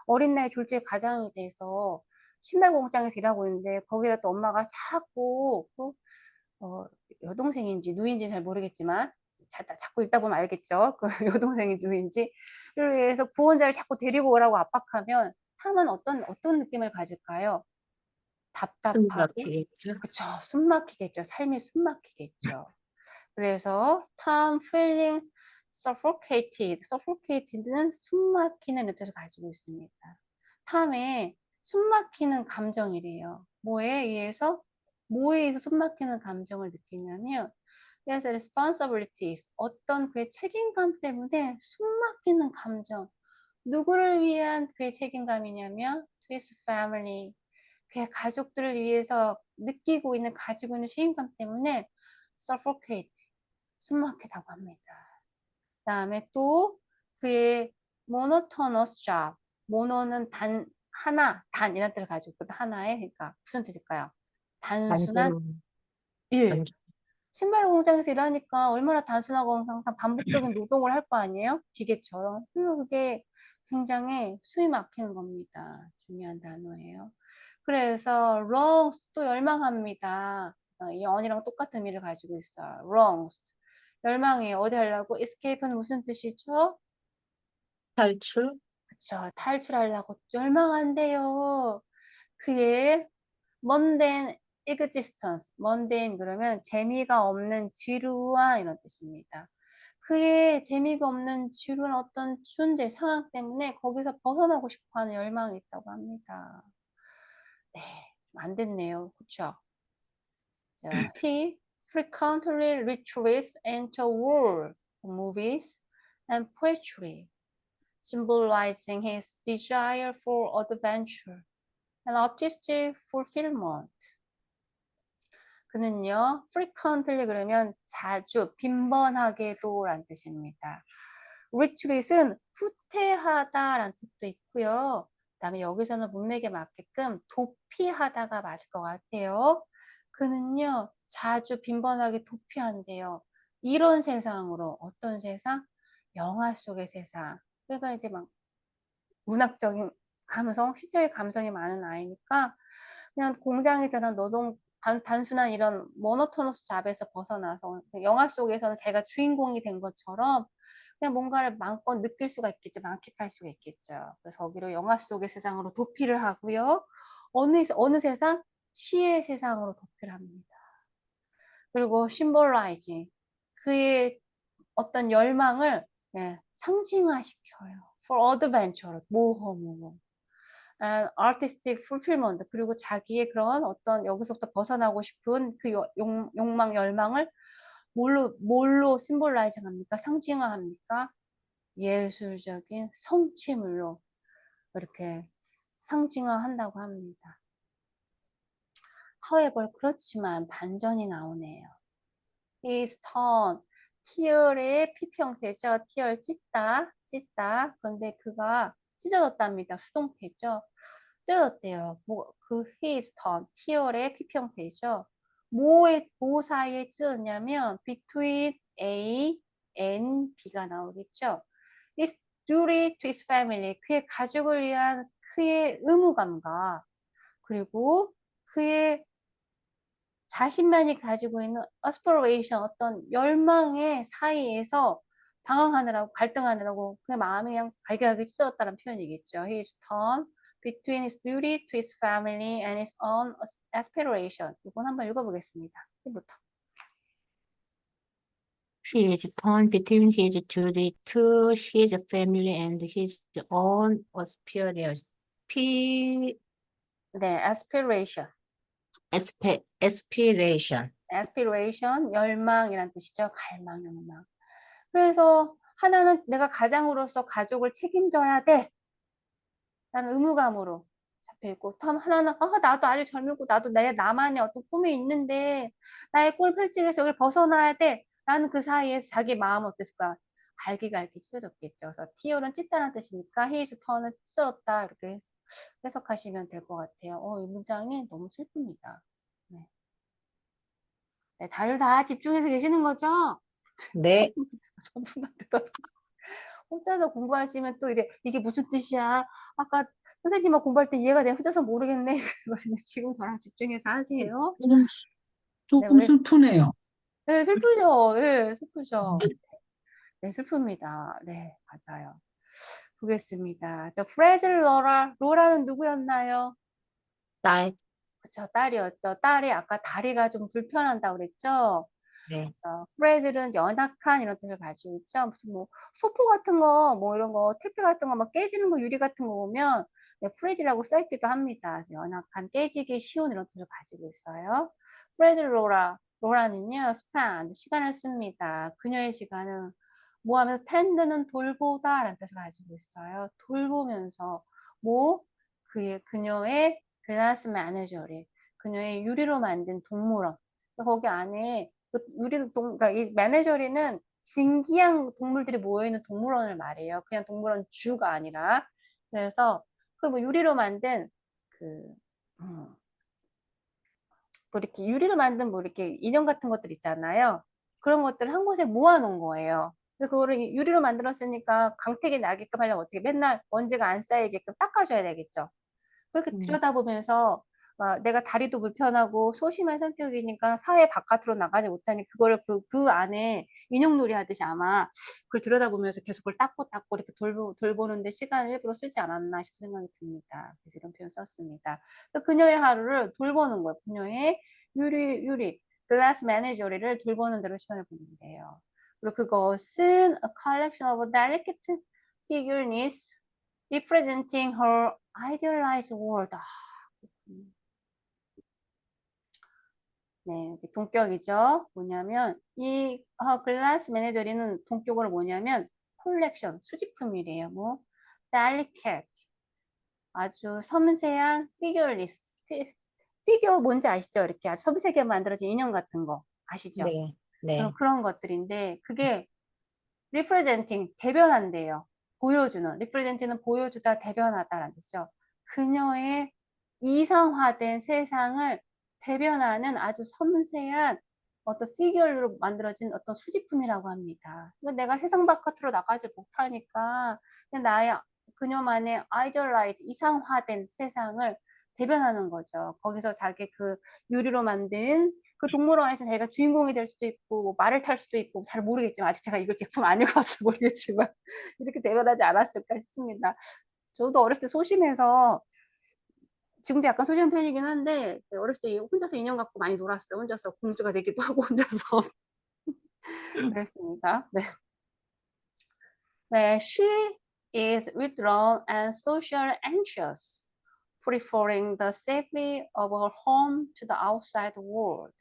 어린 나이 둘째 가장이 돼서 신발 공장에서 일하고 있는데, 거기다 또 엄마가 자꾸, 어, 여동생인지 누인지 잘 모르겠지만, 자꾸 읽다 보면 알겠죠? 그 여동생인지 누인지. 그래서 구원자를 자꾸 데리고 오라고 압박하면, 탐은 어떤 느낌을 가질까요? 숨이 답답하고, 막히겠죠? 그쵸. 숨 막히겠죠. 삶이 숨 막히겠죠. 그래서 Tom feeling suffocated. suffocated는 숨 막히는 뜻을 가지고 있습니다. 탐의 숨 막히는 감정이래요. 뭐에 의해서 숨 막히는 감정을 느끼냐면 there's responsibilities. 어떤 그의 책임감 때문에 숨 막히는 감정. 누구를 위한 그의 책임감이냐면 to his family. 그의 가족들을 위해서 느끼고 있는, 가지고 있는 책임감 때문에 suffocate, 숨막히다고 합니다. 그 다음에 또 그의 monotonous job, mono는 단 이런 뜻을 가지고 있거든. 하나의, 그러니까 무슨 뜻일까요? 단순한 단순, 일. 단순. 신발 공장에서 일하니까 얼마나 단순하고 항상 반복적인 노동을 할 거 아니에요? 기계처럼. 그게 굉장히 숨이 막히는 겁니다. 중요한 단어예요. 그래서 longs 또 열망합니다. 이 on이랑 똑같은 의미를 가지고 있어요. longs 열망해요. 어디 하려고? escape는 무슨 뜻이죠? 탈출, 그쵸. 탈출하려고 열망한대요. 그의 mundane existence. mundane 그러면 재미가 없는 지루한 이런 뜻입니다. 그의 재미가 없는 지루한 어떤 존재, 상황 때문에 거기서 벗어나고 싶어하는 열망이 있다고 합니다. 네, 안 됐네요. 그쵸? 자, he frequently retreats into a world of movies and poetry, symbolizing his desire for adventure and artistic fulfillment. 그는요, frequently 그러면 자주, 빈번하게도 라는 뜻입니다. retreat은 후퇴하다라는 뜻도 있고요. 그다음에 여기서는 문맥에 맞게끔 도피하다가 맞을 것 같아요. 그는요, 자주 빈번하게 도피한대요. 이런 세상으로 어떤 세상? 영화 속의 세상. 그러니까 이제 막 문학적인 감성, 시적인 감성이 많은 아이니까 그냥 공장에서는 노동 단순한 이런 모노토너스 잡에서 벗어나서 영화 속에서는 제가 주인공이 된 것처럼 그냥 뭔가를 마음껏 느낄 수가 있겠죠. 만끽할 수가 있겠죠. 그래서 거기로 영화 속의 세상으로 도피를 하고요. 어느 세상? 시의 세상으로 도피를 합니다. 그리고 symbolize 그의 어떤 열망을 상징화시켜요. for adventure 모험으로. and artistic fulfillment 그리고 자기의 그런 어떤 여기서부터 벗어나고 싶은 그 욕망 열망을 뭘로 심볼라이징 합니까? 상징화합니까? 예술적인 성취물로 이렇게 상징화한다고 합니다. however 그렇지만 반전이 나오네요. is torn tear의 PP 형태죠. tear 찢다. 그런데 그가 찢어졌답니다. 수동태죠. 찢어졌대요. he is torn tear의 PP 형태죠. 뭐 사이에 찢어졌냐면 between A and B가 나오겠죠. His duty to his family 그의 가족을 위한 그의 의무감과 그리고 그의 자신만이 가지고 있는 aspiration 어떤 열망의 사이에서 방황하느라고 갈등하느라고 그의 마음이 그냥 갈기갈기 찢어졌다는 표현이겠죠. He is torn between his duty to his family and his own aspiration. 이건 한번 읽어보겠습니다. 이부터. She is torn between his duty to his family and his own aspirations. 네, aspiration. aspiration. aspiration, 열망이란 뜻이죠. 갈망, 열망. 그래서 하나는 내가 가장으로서 가족을 책임져야 돼. 라는 의무감으로 잡혀있고 또 하나는 나도 아직 젊고 나도 나만의 어떤 꿈이 있는데 나의 꿈을 펼치기 위해서 여기를 벗어나야 돼 라는 그 사이에 자기 마음은 어땠을까? 갈기갈기 찢어졌겠죠. 그래서 티어는 찢다는 뜻이니까 히즈 턴은 찢어졌다 이렇게 해석하시면 될 것 같아요. 이 문장이 너무 슬픕니다. 네. 네, 다들 다 집중해서 계시는 거죠? 네. 전부 다 혼자서 공부하시면 또 이게 무슨 뜻이야? 아까 선생님하고 공부할 때 이해가 돼. 혼자서 모르겠네. 이러거든요. 지금 저랑 집중해서 하세요. 조금, 네, 조금 우리, 슬프네요. 네, 슬프죠. 네, 슬프죠. 네, 슬픕니다. 네, 맞아요. 보겠습니다. The fragile Laura. 로라는 누구였나요? 딸. 그쵸, 딸이었죠. 딸이 아까 다리가 좀 불편한다고 그랬죠? 네. 프레즐은 연약한 이런 뜻을 가지고 있죠. 무슨 뭐 소포 같은 거, 뭐 이런 거, 택배 같은 거 막 깨지는 거, 유리 같은 거 보면 프레즐이라고 써 있기도 합니다. 그래서 연약한, 깨지기 쉬운 이런 뜻을 가지고 있어요. 프레즐 로라는요, 스판, 시간을 씁니다. 그녀의 시간은 뭐 하면서 텐드는 돌보다 라는 뜻을 가지고 있어요. 돌보면서 뭐 그녀의 글라스 매니저리, 그녀의 유리로 만든 동물원. 거기 안에 그러니까 이 매니저리는 진기양 동물들이 모여있는 동물원을 말해요. 그냥 동물원 주가 아니라. 그래서 그 뭐 유리로 만든 뭐 이렇게 유리로 만든 뭐 이렇게 인형 같은 것들 있잖아요. 그런 것들을 한 곳에 모아놓은 거예요. 그래서 그거를 유리로 만들었으니까 광택이 나게끔 하려면 어떻게 맨날 먼지가 안 쌓이게끔 닦아줘야 되겠죠. 그렇게 들여다보면서 내가 다리도 불편하고 소심한 성격이니까 사회 바깥으로 나가지 못하니 그거를 그 안에 인형놀이 하듯이 아마 그걸 들여다보면서 계속 그걸 닦고 이렇게 돌보는데 시간을 일부러 쓰지 않았나 싶은 생각이 듭니다. 그래서 이런 표현 썼습니다. 그래서 그녀의 하루를 돌보는 거예요. 그녀의 유리 글라스 매니저리를 돌보는 대로 시간을 보낸대요. 그리고 그것은 a collection of delicate figurines representing her idealized world. 네, 동격이죠. 뭐냐면 이 글라스 매니저리는 동격으로 뭐냐면 콜렉션, 수집품이래요. 뭐 delicate, 아주 섬세한 피규어리스트. 피규어 뭔지 아시죠? 이렇게 아주 섬세하게 만들어진 인형 같은 거 아시죠? 네, 네. 그런 것들인데 그게 representing 대변한대요. 보여주는 represent는 보여주다 대변하다라는 뜻이죠. 그녀의 이상화된 세상을 대변하는 아주 섬세한 어떤 피규어로 만들어진 어떤 수집품이라고 합니다. 내가 세상 바깥으로 나가지 못하니까 그냥 나의 그녀만의 아이디얼라이즈 이상화된 세상을 대변하는 거죠. 거기서 자기 그 유리로 만든 그 동물원에서 자기가 주인공이 될 수도 있고 뭐 말을 탈 수도 있고 잘 모르겠지만 아직 제가 이거 제품 안 읽어봐서 모르겠지만 이렇게 대변하지 않았을까 싶습니다. 저도 어렸을 때 소심해서 지금도 약간 소심한 편이긴 한데 어렸을 때 혼자서 인형 갖고 많이 놀았어요. 혼자서 공주가 되기도 하고 혼자서 그랬습니다. 네. 네, she is withdrawn and socially anxious, preferring the safety of her home to the outside world.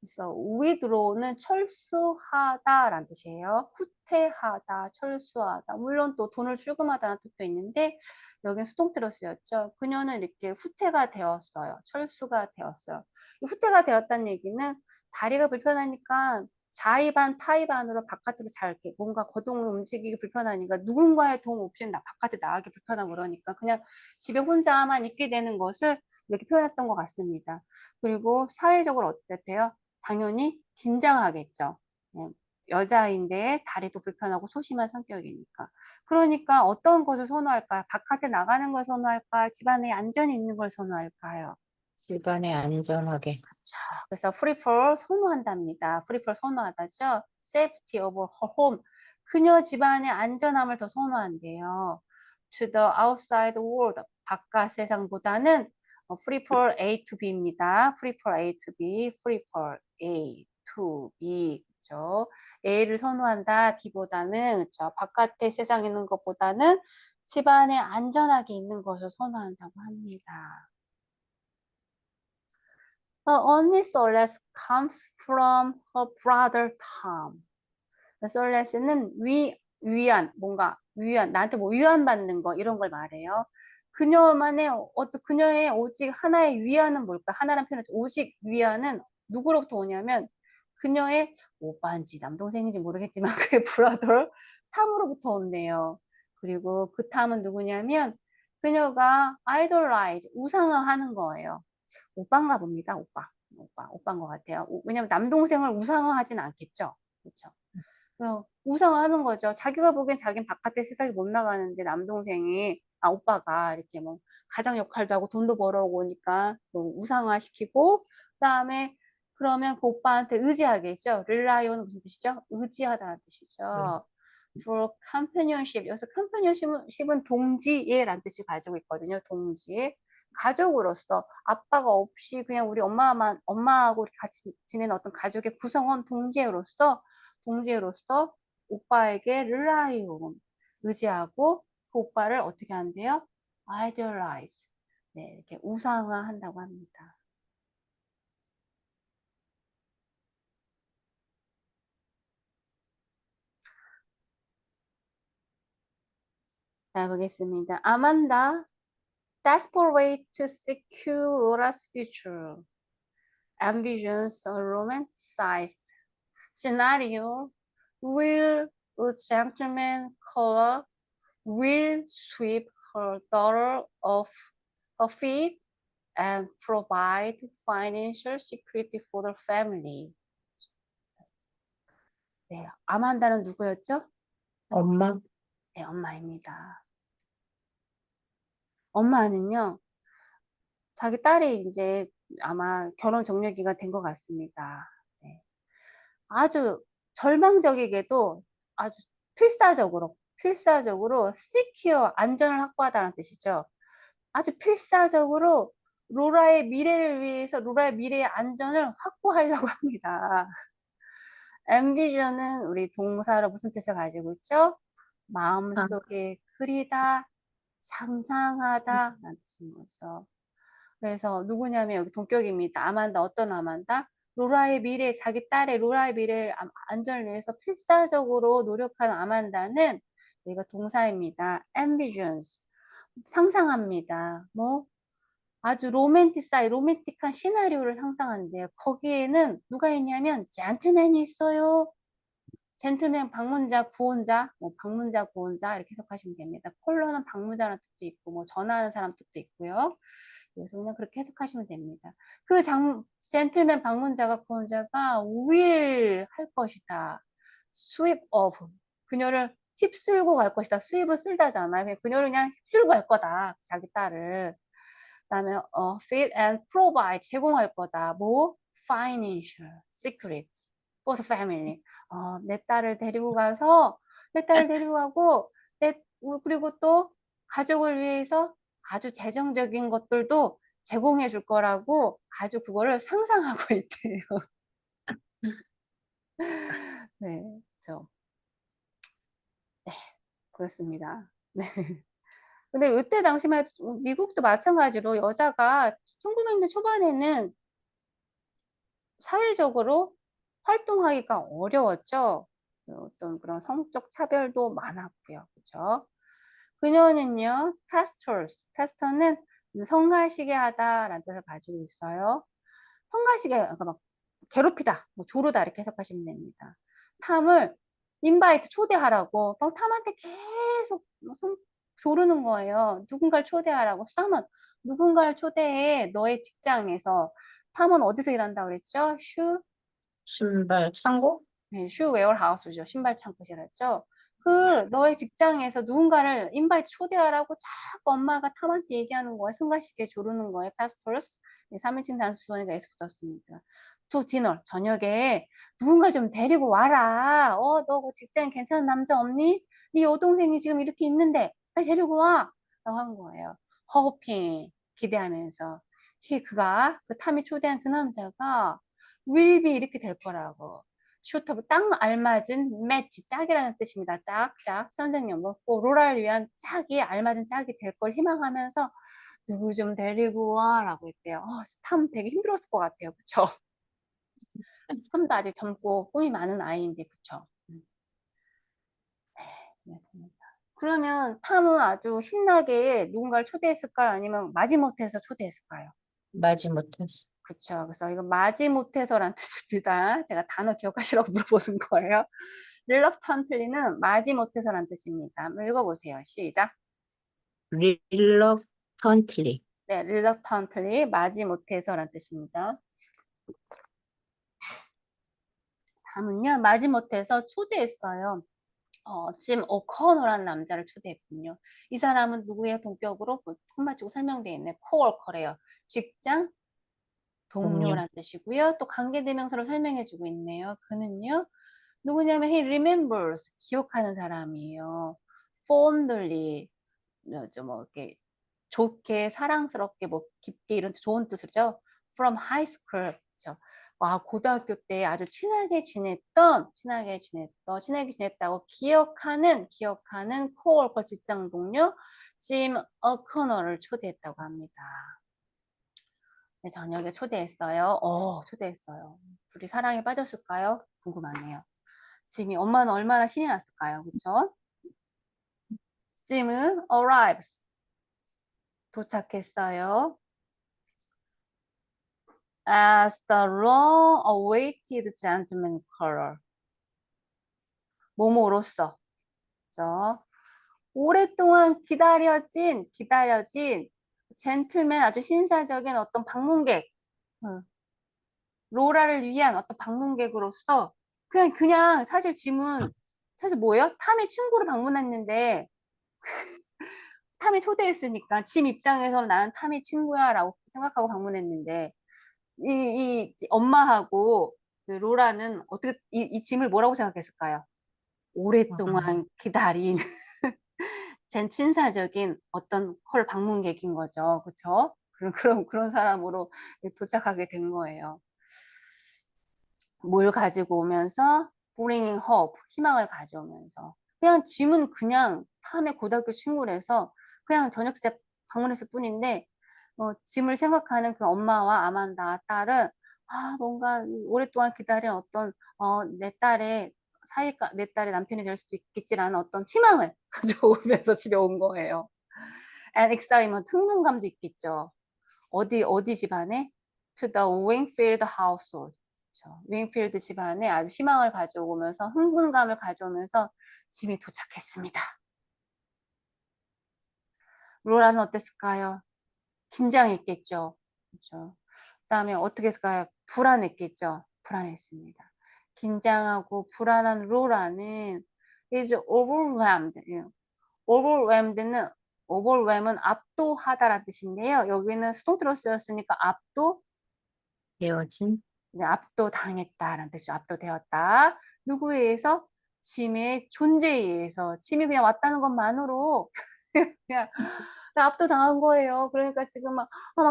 그래서 withdraw는 철수하다라는 뜻이에요. 후퇴하다, 철수하다. 물론 또 돈을 출금하다라는 뜻도 있는데 여기는 수동태로 쓰였죠. 그녀는 이렇게 후퇴가 되었어요. 철수가 되었어요. 후퇴가 되었다는 얘기는 다리가 불편하니까 자의반 타의반으로 바깥으로 잘 이렇게 뭔가 거동을 움직이기 불편하니까 누군가의 도움 없이 바깥에 나가기 불편하고 그러니까 그냥 집에 혼자만 있게 되는 것을 이렇게 표현했던 것 같습니다. 그리고 사회적으로 어땠대요? 당연히 긴장하겠죠. 네, 여자인데 다리도 불편하고 소심한 성격이니까. 그러니까 어떤 것을 선호할까요? 바깥에 나가는 걸 선호할까요? 집안에 안전이 있는 걸 선호할까요? 집안에 안전하게. 그렇죠. 그래서 prefer 선호한답니다. prefer 선호하다죠. safety of her home. 그녀 집안의 안전함을 더 선호한대요. to the outside world. 바깥 세상보다는 prefer A to B입니다. prefer A to B, prefer A to B. 그렇죠. A를 선호한다. B보다는 그렇죠. 바깥의 세상에 있는 것보다는 집안에 안전하게 있는 것을 선호한다고 합니다. Only solace comes from her brother Tom. solace는 위안, 뭔가 위안, 나한테 뭐 위안받는 거 이런 걸 말해요. 그녀만의 그녀의 오직 하나의 위안은 뭘까? 하나란 표현을 오직 위안은 누구로부터 오냐면 그녀의 오빠인지 남동생인지 모르겠지만 그의 브라더 탐으로부터 온대요. 그리고 그 탐은 누구냐면 그녀가 아이돌라이즈 우상화하는 거예요. 오빠인가 봅니다. 오빠인 것 같아요. 왜냐면 남동생을 우상화하진 않겠죠. 그렇죠. 우상화하는 거죠. 자기가 보기엔 자기는 바깥에 세상에 못 나가는데 남동생이 오빠가 이렇게 뭐 가장 역할도 하고 돈도 벌어오고 오니까 뭐 우상화시키고 그다음에 그러면 그 오빠한테 의지하겠죠. 릴라이온은 무슨 뜻이죠? 의지하다는 뜻이죠. For companionship. 여기서 companionship은 동지애라는 뜻을 가지고 있거든요. 동지애. 가족으로서 아빠가 없이 그냥 우리 엄마하고 같이 지내는 어떤 가족의 구성원 동지애로서 오빠에게 rely on 의지하고 그 오빠를 어떻게 한대요? idealize. 네, 이렇게 우상화한다고 합니다. 자, 보겠습니다. Amanda, desperate to secure Laura's future, envisions a romanticized scenario where a gentleman caller will sweep her daughter off her feet and provide financial security for the family. 네, 아만다는 누구였죠? 엄마? 네, 엄마입니다. 엄마는요, 자기 딸이 이제 아마 결혼 종료기가 된 것 같습니다. 네. 아주 절망적이게도 아주 필사적으로 secure, 안전을 확보하다는 뜻이죠. 아주 필사적으로 로라의 미래를 위해서 로라의 미래의 안전을 확보하려고 합니다. envision은 우리 동사로 무슨 뜻을 가지고 있죠? 마음속에 그리다, 상상하다 라는 뜻인 거죠. 그래서 누구냐면 여기 동격입니다. 아만다, 어떤 아만다? 로라의 미래, 자기 딸의 로라의 미래 안전을 위해서 필사적으로 노력하는 아만다는 여기가 동사입니다. envisions, 상상합니다. 뭐 아주 로맨틱한 시나리오를 상상하는데요. 거기에는 누가 있냐면 젠틀맨이 있어요. 젠틀맨 방문자, 구원자, 뭐 방문자, 구원자 이렇게 해석하시면 됩니다. 콜러는 방문자라는 뜻도 있고 뭐 전하는 사람 뜻도 있고요. 그래서 그냥 그렇게 해석하시면 됩니다. 그 젠틀맨 방문자가 구원자가 will 할 것이다. sweep of 그녀를 휩쓸고 갈 것이다. 스윕은 쓸다잖아요. 그냥 그녀를 그냥 휩쓸고 갈 거다. 자기 딸을. 그다음에 feed and provide 제공할 거다. 뭐 financial security for the family. 내 딸을 데리고 가서 내 딸을 데리고 가고 그리고 또 가족을 위해서 아주 재정적인 것들도 제공해 줄 거라고 아주 그거를 상상하고 있대요. 네, 그렇죠. 네, 그렇습니다. 네. 근데 이때 당시만 해도 미국도 마찬가지로 여자가 1900년대 초반에는 사회적으로 활동하기가 어려웠죠. 어떤 그런 성적 차별도 많았고요. 그렇죠? 그녀는요, pastor는 성가시게 하다라는 뜻을 가지고 있어요. 성가시게, 그러니까 막 괴롭히다, 뭐 조르다 이렇게 해석하시면 됩니다. 탐을 인바이트 초대하라고 막 탐한테 계속 조르는 거예요. 누군가를 초대하라고. 탐은 누군가를 초대해 너의 직장에서. 탐은 어디서 일한다고 그랬죠? 신발 창고? 네, 슈 웨어하우스죠. 신발 창고시랬죠. 그 너의 직장에서 누군가를 인바이트 초대하라고 자꾸 엄마가 탐한테 얘기하는 거예요. 승가시게 조르는 거예요. pastors. 3인칭 단수 주어니까 S 붙었습니다. to dinner. 저녁에 누군가 좀 데리고 와라. 너 그 직장에 괜찮은 남자 없니? 네 여동생이 지금 이렇게 있는데 빨리 데리고 와. 라고 한 거예요. hoping. 기대하면서. 그 탐이 초대한 그 남자가 will be 이렇게 될 거라고. 슈터브 딱 알맞은 매치 짝이라는 뜻입니다. 짝 선생님 뭐 로라를 위한 짝이 알맞은 짝이 될 걸 희망하면서 누구 좀 데리고 와라고 했대요. 탐 되게 힘들었을 것 같아요. 그쵸? 탐도 아직 젊고 꿈이 많은 아이인데 그쵸? 그렇습니다. 그러면 탐은 아주 신나게 누군가를 초대했을까요? 아니면 마지못해서 초대했을까요? 마지못했어. 그쵸. 그래서 이거 마지못해서란 뜻입니다. 제가 단어 기억하시라고 물어보는 거예요. reluctantly는 마지못해서란 뜻입니다. 한번 읽어보세요. 시작. reluctantly. 네, reluctantly 마지못해서란 뜻입니다. 다음은요, 마지못해서 초대했어요. 짐 오커너라는 남자를 초대했군요. 이 사람은 누구의 동격으로 콤 맞추고 설명되어 있네. 코워커래요. 직장 동료. 동료란 뜻이고요. 또 관계대명사로 설명해주고 있네요. 그는요, 누구냐면 he remembers 기억하는 사람이에요. fondly 뭐 이렇게 좋게 사랑스럽게 뭐 깊게 이런 좋은 뜻이죠. From high school 그렇죠. 고등학교 때 아주 친하게 지냈다고 기억하는 코워커 직장 동료 짐 어커너를 초대했다고 합니다. 네, 저녁에 초대했어요. 초대했어요. 둘이 사랑에 빠졌을까요? 궁금하네요. 짐이 엄마는 얼마나 신이 났을까요? 그쵸? 짐은 arrives. 도착했어요. As the long-awaited gentleman caller. 모모로서. 그죠? 오랫동안 기다려진 젠틀맨 아주 신사적인 어떤 방문객. 로라를 위한 어떤 방문객으로서 그냥 사실 짐은 사실 뭐예요? 탐의 친구를 방문했는데 탐이 초대했으니까 짐 입장에서는 나는 탐의 친구야 라고 생각하고 방문했는데 이 엄마하고 그 로라는 어떻게 이 짐을 뭐라고 생각했을까요? 오랫동안 기다린 친사적인 어떤 방문객인 거죠. 그렇죠? 그런 사람으로 도착하게 된 거예요. 뭘 가지고 오면서 bringing hope, 희망을 가져오면서 그냥 짐은 그냥 탐의 고등학교 친구라서 그냥 저녁 때 방문했을 뿐인데 짐을 생각하는 그 엄마와 아만다 딸은 뭔가 오랫동안 기다린 어떤 내 딸의 내 딸의 남편이 될 수도 있겠지라는 어떤 희망을 가져오면서 집에 온 거예요. And excitement, 흥분감도 있겠죠. 어디 집안에? To the Wingfield household. 그렇죠. 윙필드 집안에 아주 희망을 가져오면서 흥분감을 가져오면서 짐이 도착했습니다. 로라는 어땠을까요? 긴장했겠죠. 그렇죠. 그다음에 어떻게 했을까요? 불안했겠죠. 불안했습니다. 긴장하고 불안한 로라는 is overwhelmed. overwhelmed는 overwhelm은 압도하다라는 뜻인데요. 여기는 수동태로 쓰였으니까 되어진 압도당했다라는 뜻이죠. 압도되었다. 누구에 의해서? 짐의 존재에 의해서. 짐이 그냥 왔다는 것만으로 그냥 압도당한 거예요. 그러니까 지금 막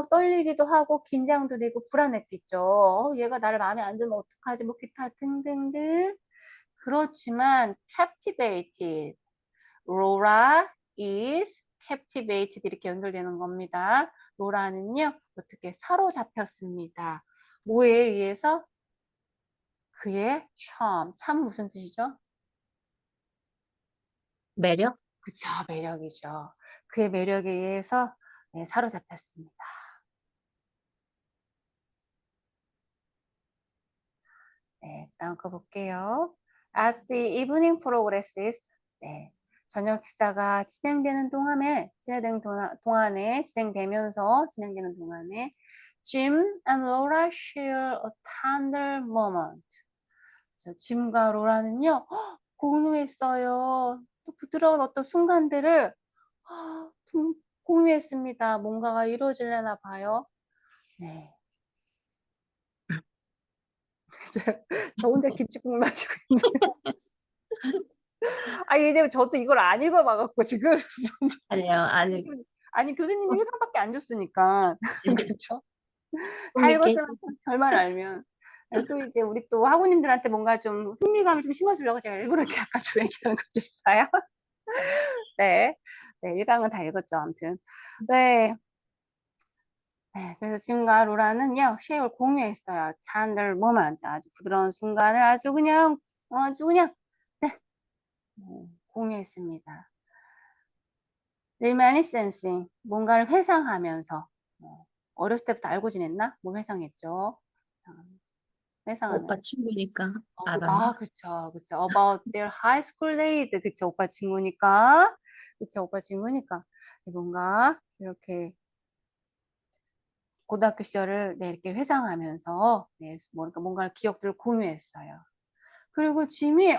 떨리기도 하고 긴장도 되고 불안했겠죠. 얘가 나를 마음에 안 들면 어떡하지? 뭐 기타 등등등. 그렇지만 captivated. Laura is captivated 이렇게 연결되는 겁니다. 로라는요, 어떻게 사로잡혔습니다. 뭐에 의해서? 그의 charm. 참 무슨 뜻이죠? 매력? 그쵸, 매력이죠. 그의 매력에 의해서 사로잡혔습니다. 네, 다음 거 볼게요. As the evening progresses, 네, 저녁 식사가 진행되는 동안에 Jim and Laura share a tender moment. 짐과 로라는요, 공유했어요. 또 부드러운 어떤 순간들을 공유했습니다. 뭔가가 이루어지려나 봐요. 네. 저 혼자 김치국물 마시고 있는데. 왜냐면 저도 이걸 안 읽어봐갖고 지금. 아니요, 아니, 아니, 교수님이 1강밖에 안 줬으니까. 그렇죠? 다 꿈있게 읽었으면 결말 알면. 또 이제 우리 또 학우님들한테 뭔가 좀 흥미감을 좀 심어주려고 제가 일부러 이렇게 약간 좀 얘기하는 것도 있어요. 네. 네, 1강은 다 읽었죠, 아무튼. 네. 네, 그래서 짐과 로라는요, 쉐어를 공유했어요. tender moment. 아주 부드러운 순간을 아주 그냥, 네, 공유했습니다. reminiscing, 뭔가를 회상하면서, 어렸을 때부터 알고 지냈나? 뭘 회상했죠? 오빠 회상하면서. 친구니까 알았나? 그쵸, 그쵸. About their high school days. 그쵸, 오빠 친구니까. 그쵸, 오빠 친구니까. 뭔가, 이렇게, 고등학교 시절을 이렇게 회상하면서, 뭔가 기억들을 공유했어요. 그리고 짐이,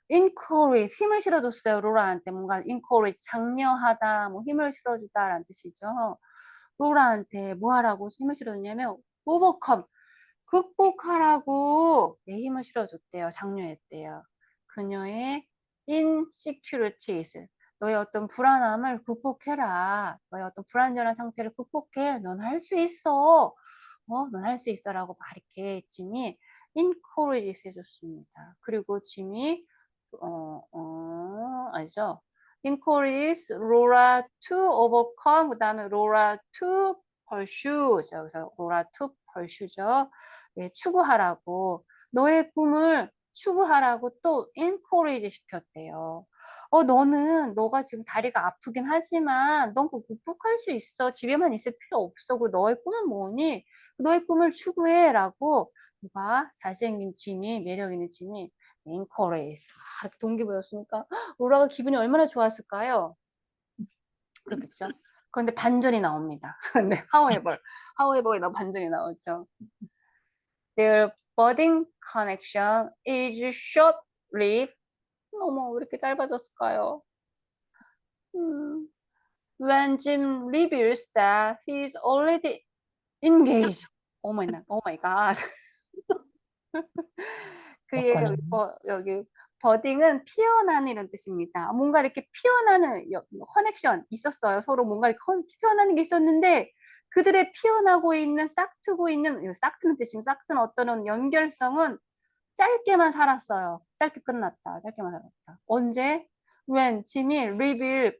encourage, 힘을 실어줬어요. 로라한테 뭔가 encourage, 장려하다, 뭐 힘을 실어주다라는 뜻이죠. 로라한테 뭐 하라고 힘을 실어줬냐면, overcome, 극복하라고 힘을 실어줬대요. 장려했대요. 그녀의 insecurities, 너의 어떤 불안함을 극복해라. 너의 어떤 불안정한 상태를 극복해. 넌 할 수 있어. 넌 할 수 있어라고 막 이렇게 짐이 encourage 해줬습니다. 그리고 짐이 알죠? encourage Laura to overcome, 그 다음에 Laura to pursue. 그래서 Laura to pursue죠. 네, 추구하라고. 너의 꿈을 추구하라고 또 encourage 시켰대요. 너가 지금 다리가 아프긴 하지만 넌 그거 극복할 수 있어. 집에만 있을 필요 없어. 그리고 너의 꿈은 뭐니? 너의 꿈을 추구해라고 누가 잘생긴 짐이, 매력 있는 짐이 encourage. 이렇게 동기부여였으니까 로라가 기분이 얼마나 좋았을까요? 그렇겠죠? 그런데 반전이 나옵니다. 네, however에 나 반전이 나오죠. Their budding connection is short-lived. 어머, 왜 이렇게 짧아졌을까요? 음, when Jim reveals that he is already engaged. Oh my god. 그 약간은 여기 버딩은 피어나는 이런 뜻입니다. 뭔가 이렇게 피어나는 커넥션 있었어요. 서로 뭔가 이렇게 피어나는 게 있었는데 그들의 피어나고 있는 싹트고 있는 싹트는 뜻이고 싹트는 어떤 연결성은 짧게만 살았어요. 짧게 끝났다. 짧게만 살았다. 언제? when 짐이 reveal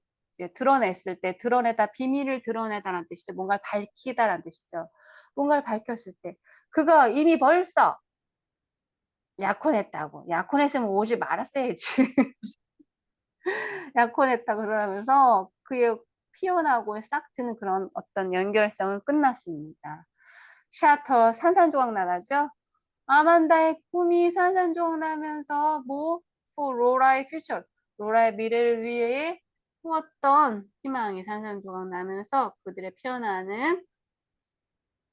드러냈을 때 드러내다 비밀을 드러내다라는 뜻이죠. 뭔가를 밝히다라는 뜻이죠. 뭔가를 밝혔을 때 그가 이미 벌써 약혼했다고. 약혼했으면 오지 말았어야지. 약혼했다고 그러면서 그의 피어나고 싹 트는 그런 어떤 연결성은 끝났습니다. 샤터 산산조각 나라죠. 아만다의 꿈이 산산조각 나면서 뭐 for 로라의 future 로라의 미래를 위해 꾸었던 희망이 산산조각 나면서 그들의 피어나는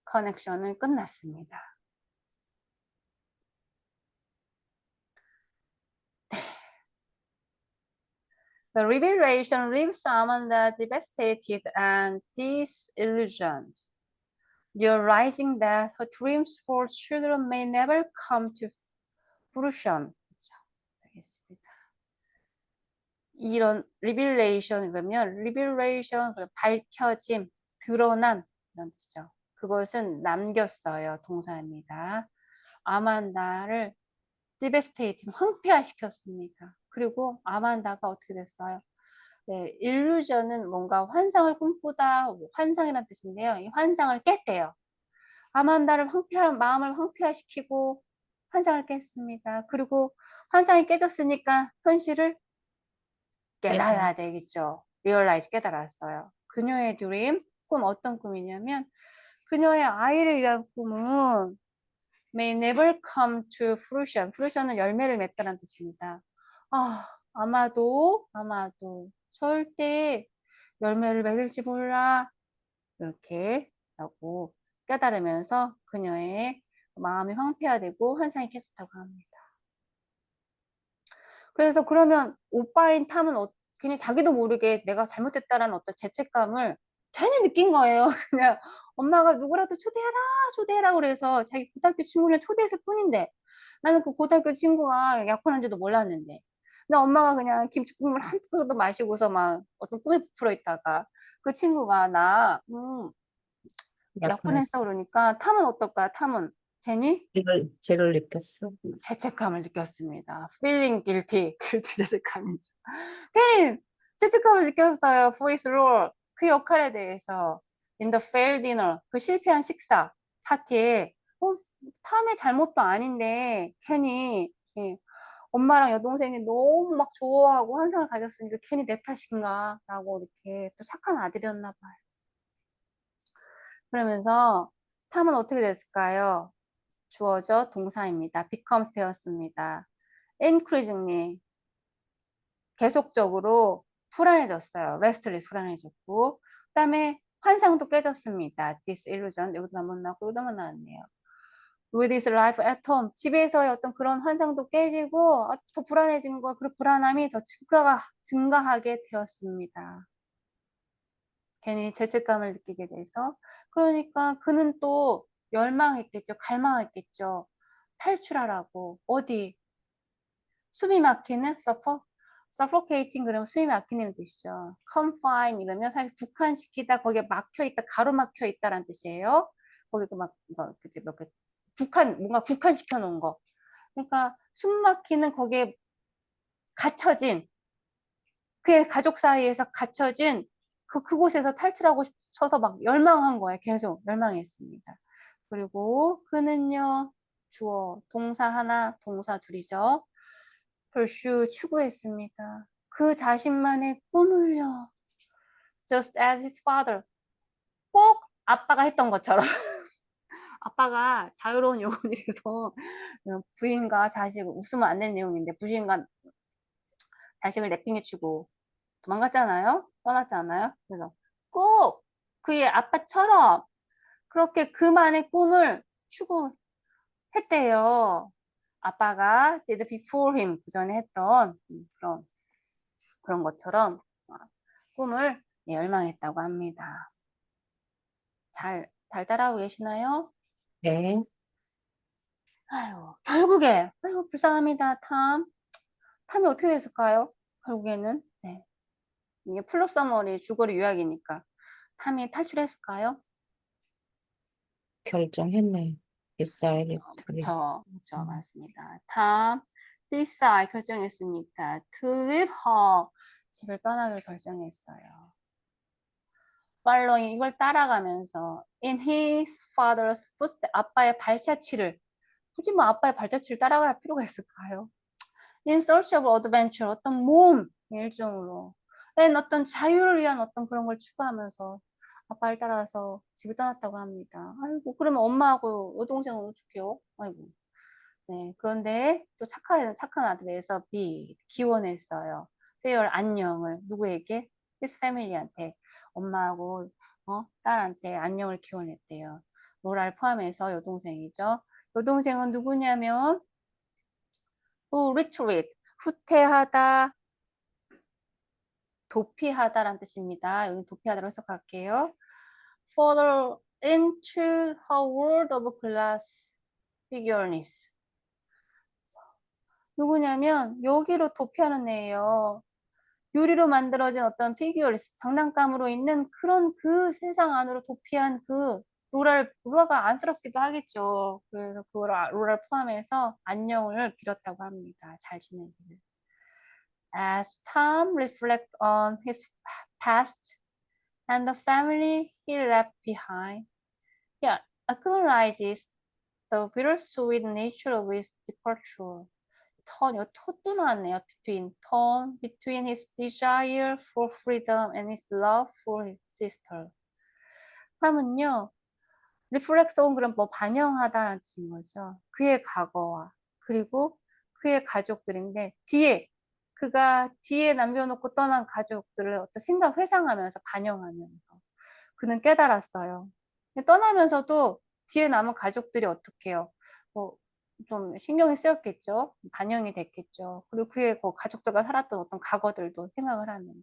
커넥션은 끝났습니다. The revelation leaves Amanda devastated and disillusioned, realizing that her dreams for children may never come to fruition. 그렇죠. 알겠습니다. 이런 revelation 그러면 revelation 밝혀짐, 드러남 이런 뜻이죠. 그것은 남겼어요. 동사입니다. 아만다를 devastating, 황폐화시켰습니다. 그리고 아만다가 어떻게 됐어요? 네, 일루전은 뭔가 환상을 꿈꾸다, 환상이라는 뜻인데요. 이 환상을 깼대요. 아만다를 마음을 황폐화시키고 환상을 깼습니다. 그리고 환상이 깨졌으니까 현실을 깨달아야 되겠죠. realize 깨달았어요. 그녀의 dream, 꿈 어떤 꿈이냐면 그녀의 아이를 위한 꿈은 may never come to fruition. fruition은 열매를 맺다는 뜻입니다. 아마도 절대 열매를 맺을지 몰라. 이렇게 라고 깨달으면서 그녀의 마음이 황폐화되고 환상이 깨졌다고 합니다. 그래서 그러면 오빠인 탐은 괜히 자기도 모르게 내가 잘못했다라는 어떤 죄책감을 괜히 느낀 거예요. 그냥 엄마가 누구라도 초대해라 그래서 자기 고등학교 친구를 초대했을 뿐인데 나는 그 고등학교 친구가 약혼한지도 몰랐는데 근데 엄마가 그냥 김치국물 한 숟가락도 마시고서 막 어떤 꿈에 부풀어 있다가 그 친구가 나 약혼했어. 약혼했어 그러니까 탐은 어떨까? 탐은 괜히 죄를 느꼈어. 죄책감을 느꼈습니다. feeling guilty. 죄책감이죠. 괜히 죄책감을 느꼈어요. for his role. 그 역할에 대해서 in the failed dinner. 그 실패한 식사 파티에 탐의 잘못도 아닌데 괜히 엄마랑 여동생이 너무 막 좋아하고 환상을 가졌으니까 괜히 내 탓인가 라고 이렇게 또 착한 아들이었나 봐요. 그러면서 탐은 어떻게 됐을까요? 주어져 동사입니다. becomes 되었습니다. increasingly 계속적으로 불안해졌어요. restless 불안해졌고 그 다음에 환상도 깨졌습니다. disillusion 여기도 한번 나왔고 여기도 한번 나왔네요. with his life at home 집에서의 어떤 그런 환상도 깨지고 더 불안해지는 거 그 불안함이 더 증가하게 되었습니다. 괜히 죄책감을 느끼게 돼서 그러니까 그는 또 열망했겠죠. 갈망했겠죠. 탈출하라고 어디 숨이 막히는 suffocating 그러면 숨이 막히는 뜻이죠. confine 이러면 사실 국한시키다 거기에 막혀있다 가로막혀 있다라는 뜻이에요. 거기 그지 몇 뭔가 국한시켜 놓은 거. 그러니까 숨 막히는 거기에 갇혀진 그의 가족 사이에서 갇혀진 그곳에서 탈출하고 싶어서 막 열망한 거예요. 계속 열망했습니다. 그리고 그는요 주어 동사 하나 동사 둘이죠. pursue 추구했습니다. 그 자신만의 꿈을요. just as his father 꼭 아빠가 했던 것처럼 아빠가 자유로운 영혼이라서 부인과 자식 웃으면 안 되는 내용인데 부인과 자식을 내팽개치고 도망갔잖아요. 떠났잖아요. 그래서 꼭 그의 아빠처럼 그렇게 그만의 꿈을 추구했대요. 아빠가 did before him 그 전에 했던 그런 것처럼 꿈을 예, 열망했다고 합니다. 잘 따라오고 계시나요? 네. 아유, 결국에, 아유, 불쌍합니다, 탐이 어떻게 됐을까요? 결국에는, 네. 이게 플롯 서머리 줄거리 요약이니까. 탐이 탈출했을까요? 결정했네. decided to leave. 그쵸, 맞습니다. 탐, decide 결정했습니다. to leave her. 집을 떠나기를 결정했어요. following 이걸 따라가면서 in his father's footsteps 아빠의 발자취를 굳이 뭐 아빠의 발자취를 따라갈 필요가 있을까요? In search of adventure 어떤 모험 일종으로 and 어떤 자유를 위한 어떤 그런 걸 추구하면서 아빠를 따라서 집을 떠났다고 합니다. 아이고 그러면 엄마하고 여동생은 어떡해요? 아이고 네 그런데 또 착한 아들에서 B 기원했어요. farewell 안녕을 누구에게? his family한테 엄마하고 딸한테 안녕을 기원했대요. 로라를 포함해서 여동생이죠. 여동생은 누구냐면 retreat 후퇴하다, 도피하다라는 뜻입니다. 여기 도피하다로 해석할게요. Further into her world of glass figurines. 누구냐면 여기로 도피하는 애예요. 유리로 만들어진 어떤 피규어리스, 장난감으로 있는 그런 그 세상 안으로 도피한 그 로라가 안쓰럽기도 하겠죠. 그래서 그걸 로라를 포함해서 안녕을 빌었다고 합니다. 잘 지내기를. As Tom reflects on his past and the family he left behind, he acknowledges the bittersweet nature of his departure. 톤도 나왔네요. between his desire for freedom and his love for his sister. 함은요, reflects on 그럼 뭐 반영하다라는 뜻인 거죠. 그의 과거와 그리고 그의 가족들인데 그가 뒤에 남겨놓고 떠난 가족들을 어떤 회상하면서 반영하면서 그는 깨달았어요. 떠나면서도 뒤에 남은 가족들이 어떻게요? 좀 신경이 쓰였겠죠. 반영이 됐겠죠. 그리고 그의 가족들과 살았던 어떤 과거들도 생각을 하면서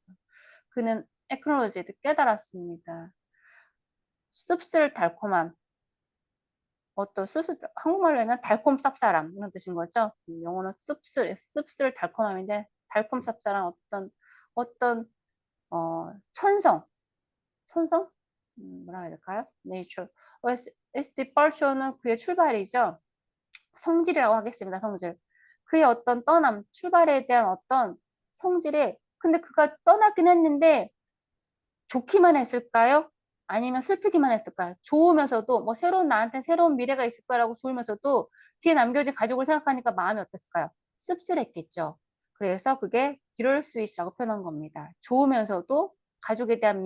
그는 acknowledged 깨달았습니다. 씁쓸달콤함. 한국말로는 달콤 쌉싸람 이런 뜻인 거죠. 영어는 씁쓸달콤함인데 달콤 쌉싸람 어떤 천성 뭐라 해야 될까요? nature. as departure는 그의 출발이죠. 성질이라고 하겠습니다. 성질. 그의 어떤 출발에 대한 어떤 성질에 근데 그가 떠나긴 했는데 좋기만 했을까요? 아니면 슬프기만 했을까요? 좋으면서도 나한테 새로운 미래가 있을 거라고 좋으면서도 뒤에 남겨진 가족을 생각하니까 마음이 어땠을까요? 씁쓸했겠죠. 그래서 그게 비럴 스윗이라고 표현한 겁니다. 좋으면서도 가족에 대한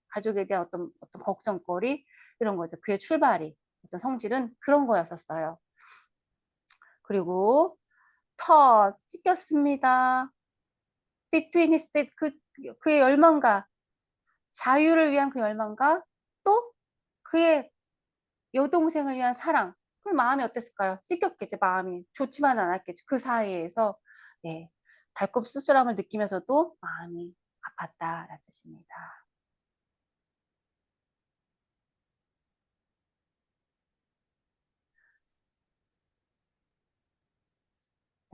가족에 대한 어떤 걱정거리 이런 거죠. 그의 출발이 어떤 성질은 그런 거였었어요. 그리고 찢겼습니다. between his 그의 열망과 자유를 위한 그 열망과 또 그의 여동생을 위한 사랑. 그 마음이 어땠을까요? 찢겼겠지, 마음이. 좋지만 않았겠죠. 그 사이에서, 네. 달콤 씁쓸함을 느끼면서도 마음이 아팠다라는 뜻입니다.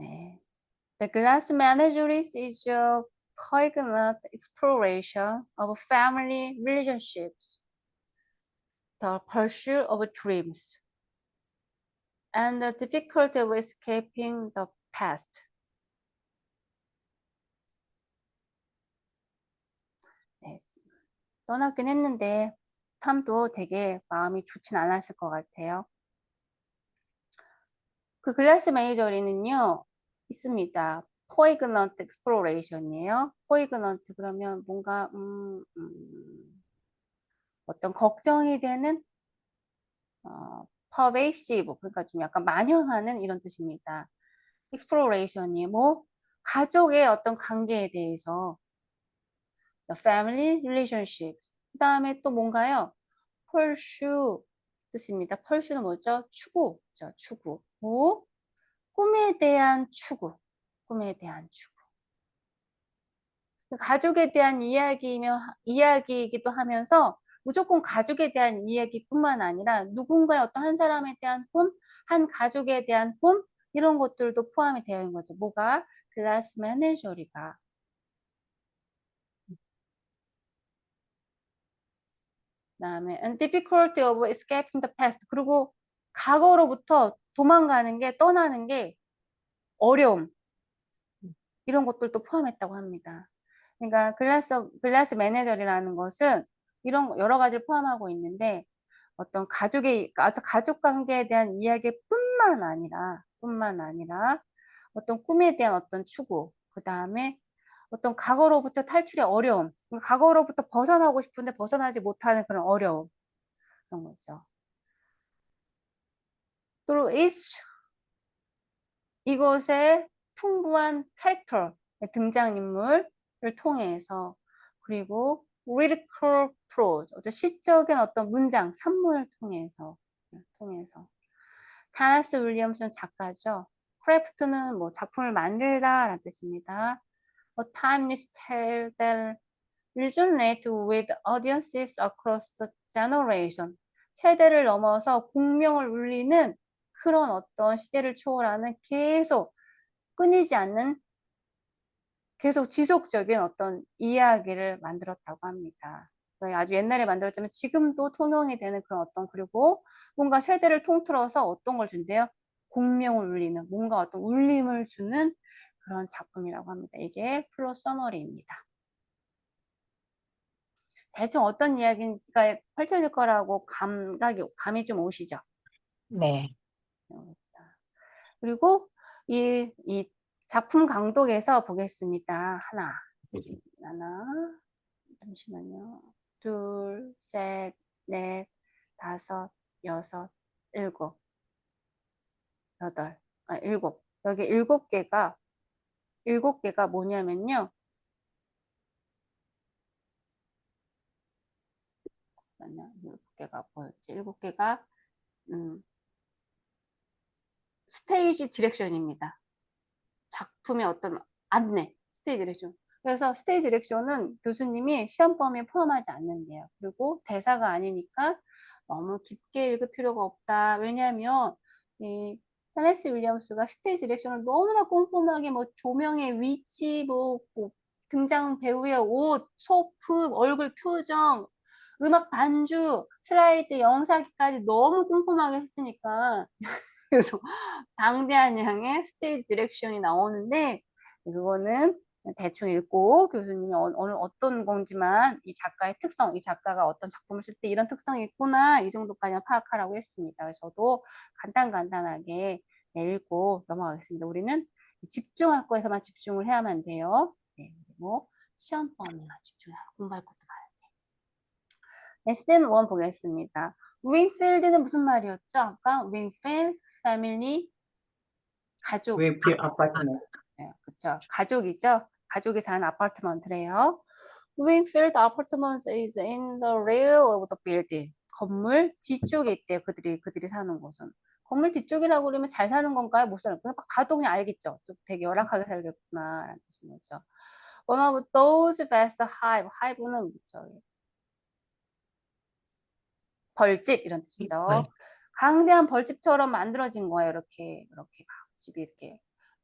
네. The Glass Menagerie is a poignant exploration of family relationships, the pursuit of dreams, and the difficulty of escaping the past. 네, 떠나긴 했는데 탐도 되게 마음이 좋진 않았을 것 같아요. 그 글라스 메이저리는요 있습니다. poignant exploration이에요. poignant 그러면 뭔가 어떤 걱정이 되는 pervasive 그러니까 좀 약간 만연하는 이런 뜻입니다. exploration이 가족의 어떤 관계에 대해서 the family relationships 그 다음에 또 뭔가요? pursue 뜻입니다. pursue는 뭐죠? 추구죠. 추구. 꿈에 대한 추구. 꿈에 대한 추구. 가족에 대한 이야기이기도 하면서 무조건 가족에 대한 이야기뿐만 아니라 누군가의 어떤 한 사람에 대한 꿈, 한 가족에 대한 꿈 이런 것들도 포함이 되어 있는 거죠. 뭐가? 글라스 메나저리가. 그다음에 and difficulty of escaping the past. 그리고 과거로부터 도망가는 게 떠나는 게 어려움. 이런 것들도 포함했다고 합니다. 그러니까 글라스 매니저리라는 것은 이런 여러 가지를 포함하고 있는데 어떤 가족 관계에 대한 이야기뿐만 아니라 어떤 꿈에 대한 어떤 추구, 그 다음에 어떤 과거로부터 탈출의 어려움, 과거로부터 벗어나고 싶은데 벗어나지 못하는 그런 어려움, 그런 거죠. 또 이것의 풍부한 캐릭터, 등장인물을 통해서 그리고 lyrical prose, 어떤 시적인 어떤 문장, 산문을 통해서 타나스 윌리엄스는 작가죠. 크래프트는 뭐 작품을 만들다라는 뜻입니다. A timeless tale that resonate with audiences across the generation. 세대를 넘어서 공명을 울리는 그런 어떤 시대를 초월하는 끊이지 않는 계속 지속적인 어떤 이야기를 만들었다고 합니다. 아주 옛날에 만들었지만 지금도 통용이 되는 그런 어떤 그리고 뭔가 세대를 통틀어서 어떤 걸 준대요? 공명을 울리는 뭔가 어떤 울림을 주는 그런 작품이라고 합니다. 이게 플롯 서머리입니다. 대충 어떤 이야기가 펼쳐질 거라고 감이 좀 오시죠? 네. 그리고 이 작품 강독에서 보겠습니다. 하나, 잠시만요. 둘, 셋, 넷, 다섯, 여섯, 일곱, 여덟, 일곱. 여기 일곱 개가 뭐냐면요. 일곱 개가 뭐였지? 일곱 개가 스테이지 디렉션입니다. 작품의 어떤 안내, 스테이지 디렉션. 그래서 스테이지 디렉션은 교수님이 시험 범위에 포함하지 않는데요. 그리고 대사가 아니니까 너무 깊게 읽을 필요가 없다. 왜냐하면 이 테네시 윌리엄스가 스테이지 디렉션을 너무나 꼼꼼하게 뭐 조명의 위치, 뭐 등장 배우의 옷, 소품, 얼굴 표정, 음악 반주, 슬라이드, 영상까지 너무 꼼꼼하게 했으니까 그래서 방대한 양의 스테이지 디렉션이 나오는데 그거는 대충 읽고 교수님이 어떤 건지만 이 작가의 특성, 이 작가가 어떤 작품을 쓸 때 이런 특성이 있구나 이 정도까지만 파악하라고 했습니다. 그래서 저도 간단하게 읽고 넘어가겠습니다. 우리는 집중할 거에서만 집중을 해야만 돼요. 네, 그리고 시험 범위만 집중하고 공부할 것도 봐야 돼요. 레슨 1 보겠습니다. 윙필드는 무슨 말이었죠? 아까 윙필드 패밀리 가족. 윈필 아파트먼트. 네, 그쵸. 가족이죠. 가족이 사는 아파트먼트래요. Wingfield Apartments is in the rear of the building. 건물 뒤쪽에 있대요. 그들이 사는 곳은. 건물 뒤쪽이라고 그러면 잘 사는 건가요? 못 사는 건가요? 봐도 그냥 알겠죠. 좀 되게 열악하게 살겠구나. 라는 뜻인 거죠. One of those vast hive. hive는 뭐죠? 벌집 이런 뜻이죠. 강대한 벌집처럼 만들어진 거예요. 이렇게 막 집이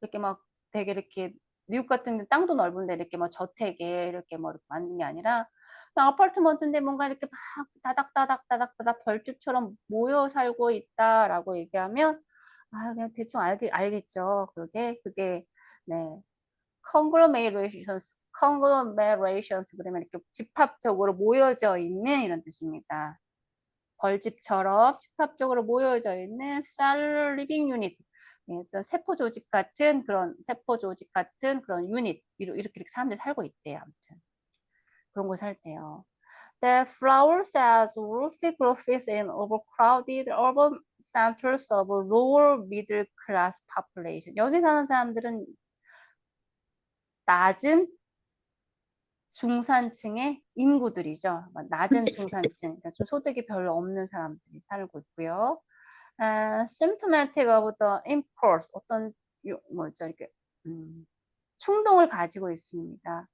이렇게 막 되게 이렇게 미국 같은 데 땅도 넓은데 이렇게 막 저택에 이렇게 뭐 이렇게 만든 게 아니라 그냥 아파트먼트인데 뭔가 이렇게 막 다닥다닥 벌집처럼 모여 살고 있다라고 얘기하면 그냥 대충 알겠죠. 그게 네. conglomerations 그러면 이렇게 집합적으로 모여져 있는 이런 뜻입니다. 벌집처럼 집합적으로 모여져 있는 셀 리빙 유닛, 어떤 세포 조직 같은 그런 유닛 이렇게 사람들이 살고 있대요. 아무튼 그런 거 살 때요. The flower cells roofy growths in overcrowded urban centers of lower middle class population. 여기 사는 사람들은 낮은 중산층의 인구들이죠. 낮은 중산층, 그러니까 좀 소득이 별로 없는 사람들이 살고 있고요. symptomatic of the impulse, 어떤 뭐죠 이렇게 충동을 가지고 있습니다.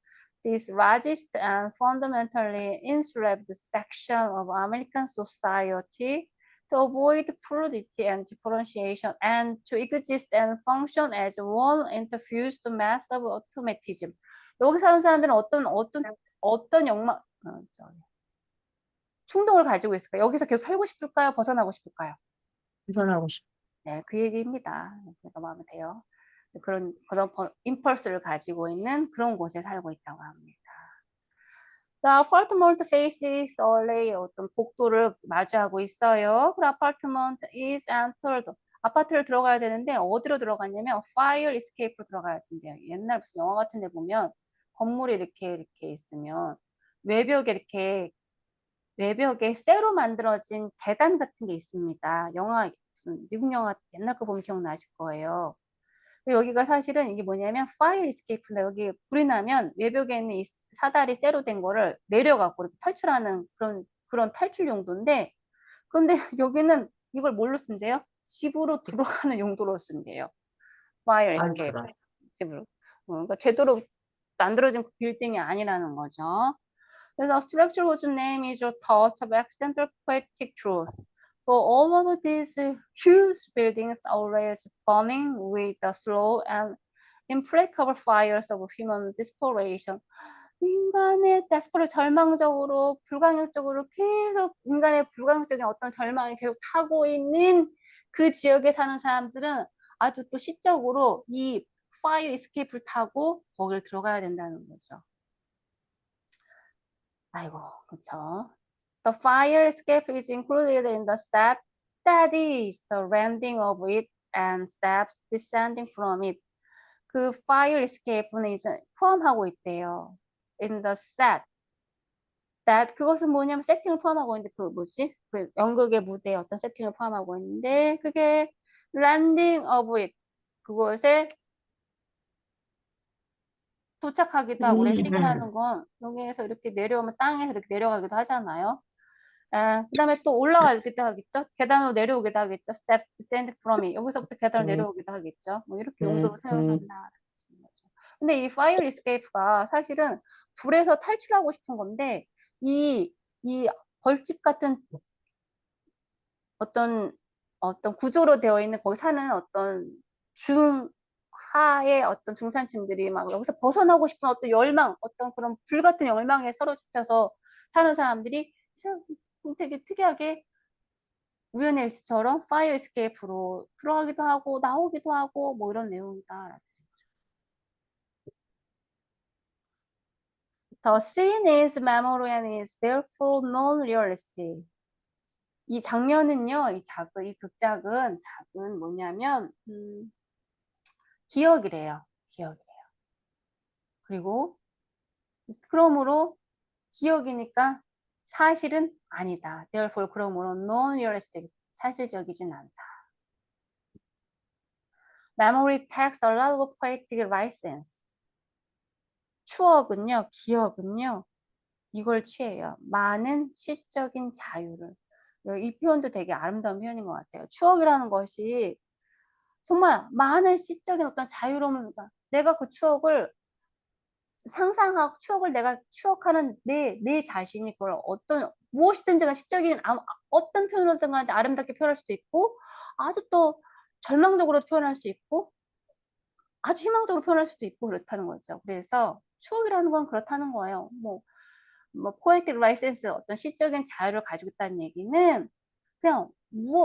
this largest and fundamentally enslaved section of American society to avoid fluidity and differentiation and to exist and function as one interfused mass of automatism. 여기 사는 사람들은 어떤 충동을 가지고 있을까요? 여기서 계속 살고 싶을까요? 벗어나고 싶을까요? 벗어나고 싶어. 네, 그 얘기입니다. 이렇게 넘어가면 돼요. 그런 임펄스를 가지고 있는 그런 곳에 살고 있다고 합니다. The apartment faces only 어떤 복도를 마주하고 있어요. 그 apartment is entered. 아파트를 들어가야 되는데 어디로 들어가냐면 fire escape로 들어가야 된대요. 옛날 무슨 영화 같은 데 보면 건물이 이렇게 있으면 외벽에 쇠로 만들어진 계단 같은 게 있습니다. 영화 무슨 미국 영화 옛날 거 보면 기억나실 거예요. 여기가 사실은 이게 뭐냐면 파이어 에스케이프인데 여기 불이 나면 외벽에 있는 이 사다리 쇠로 된 거를 내려가고 이렇게 탈출하는 그런 탈출 용도인데 그런데 여기는 이걸 뭘로 쓴대요? 집으로 들어가는 용도로 쓴대요. 파이어 에스케이프. 집으로. 그러니까 제대로 만들어진 빌딩이 아니라는 거죠. 그래서 structure whose name is a touch of accidental poetic truth. So all of these huge buildings always burning with the slow and implacable fires of human desperation. 인간의 desperate 절망적으로 불가역적으로 계속 인간의 불가역적인 어떤 절망이 계속 타고 있는 그 지역에 사는 사람들은 아주 또 시적으로 이 파이어 에스케이프를 타고 거기를 들어가야 된다는 거죠. 아이고, 그쵸. The fire escape is included in the set. That is the landing of it and steps descending from it. 그 fire escape는 이제 포함하고 있대요. In the set. That 그것은 뭐냐면 세팅을 포함하고 있는데 그 뭐지? 그 연극의 무대에 어떤 세팅을 포함하고 있는데 그게 landing of it. 그것에 도착하기도 하고 랜딩이라는 건 여기에서 이렇게 내려오면 땅에서 이렇게 내려가기도 하잖아요. 그다음에 또 올라가기도 하겠죠. 계단으로 내려오기도 하겠죠. Steps descend from it. 여기서부터 계단을 내려오기도 하겠죠. 뭐 이렇게 용도로 사용한다. 근데 이 fire escape가 사실은 불에서 탈출하고 싶은 건데 이 벌집 같은 어떤 구조로 되어 있는 거기 사는 어떤 중하의 어떤 중산층들이 막 여기서 벗어나고 싶은 어떤 열망, 어떤 그런 불같은 열망에 사로잡혀서 사는 사람들이 되게 특이하게 우연의 일치처럼 파이어 에스케이프로 들어가기도 하고 나오기도 하고 뭐 이런 내용이다. The scene is memorable and is therefore non-realistic. 이 장면은요, 이 극작은 뭐냐면 기억이래요. 그리고 그러므로 기억이니까 사실은 아니다. Therefore 그러므로 non-realistic, 사실적이진 않다. Memory takes a lot of poetic license. 추억은요, 기억은요, 이걸 취해요. 많은 시적인 자유를. 이 표현도 되게 아름다운 표현인 것 같아요. 추억이라는 것이 정말 많은 시적인 어떤 자유로움을, 내가 그 추억을 상상하고 추억을 내가 추억하는 내 자신이 그걸 무엇이든지 시적인 어떤 표현이든 간에 아름답게 표현할 수도 있고 아주 또 절망적으로 표현할 수 있고 아주 희망적으로 표현할 수도 있고 그렇다는 거죠. 그래서 추억이라는 건 그렇다는 거예요. 뭐 포에틱 라이센스 어떤 시적인 자유를 가지고 있다는 얘기는 그냥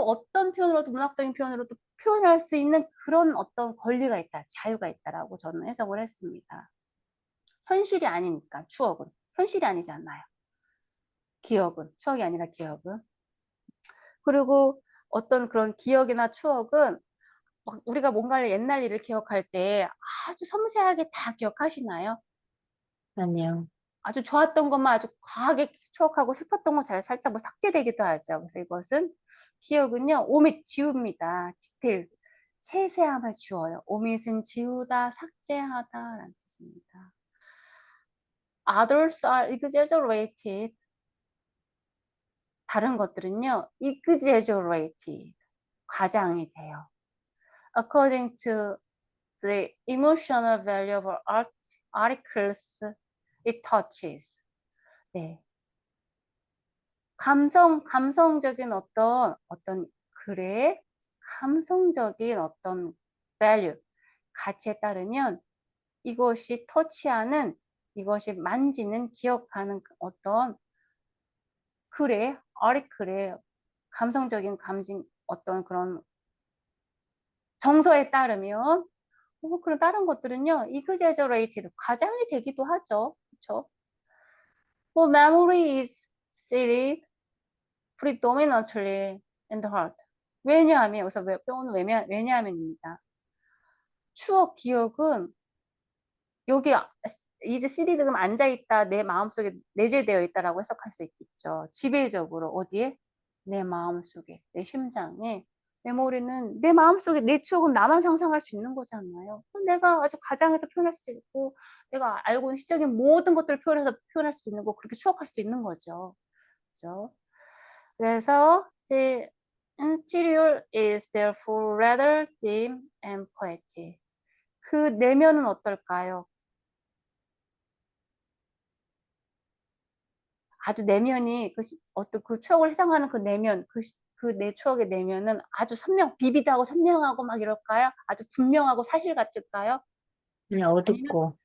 어떤 표현으로도 문학적인 표현으로도 표현할 수 있는 그런 어떤 권리가 있다, 자유가 있다라고 저는 해석을 했습니다. 현실이 아니니까 추억은 현실이 아니잖아요. 기억은 추억이 아니라 기억은. 그리고 어떤 그런 기억이나 추억은 우리가 뭔가를 옛날 일을 기억할 때 아주 섬세하게 다 기억하시나요? 아니요. 아주 좋았던 것만 아주 과하게 추억하고 슬펐던 건 잘 살짝 뭐 삭제되기도 하죠. 그래서 이것은 기억은요, 오밋 지웁니다. 디테일 세세함을 지워요. 오밋은 지우다, 삭제하다라는 뜻입니다. Others are exaggerated. 다른 것들은요, exaggerated. 과장이 돼요. According to the emotional value of articles it touches. 네. 감성적인 어떤 글의 감성적인 어떤 value, 가치에 따르면 이것이 터치하는, 이것이 만지는, 기억하는 어떤 글의, 아리클의 감성적인 감정, 어떤 그런 정서에 따르면, 그런 다른 것들은요, exaggerated, 과장이 되기도 하죠. 그렇죠? For memory is seated predominantly in the heart. 왜냐하면, 여기서 왜냐하면입니다. 추억, 기억은 여기 이제 시리드금 앉아있다, 내 마음속에 내재되어 있다라고 해석할 수 있겠죠. 지배적으로 어디에? 내 마음속에, 내 심장에. 메모리는 내 마음속에, 내 추억은 나만 상상할 수 있는 거잖아요. 내가 아주 가장해서 표현할 수도 있고, 내가 알고 있는 시적인 모든 것들을 표현할 수도 있는 거, 그렇게 추억할 수도 있는 거죠. 그렇죠? 그래서 the interior is therefore rather dim and poetic. 그 내면은 어떨까요? 아주 내면이 어떤 그 추억을 해상하는 그 내면, 그 내 추억의 내면은 아주 비비드하고 선명하고 막 이럴까요? 아주 분명하고 사실 같을까요? 그냥 아니면,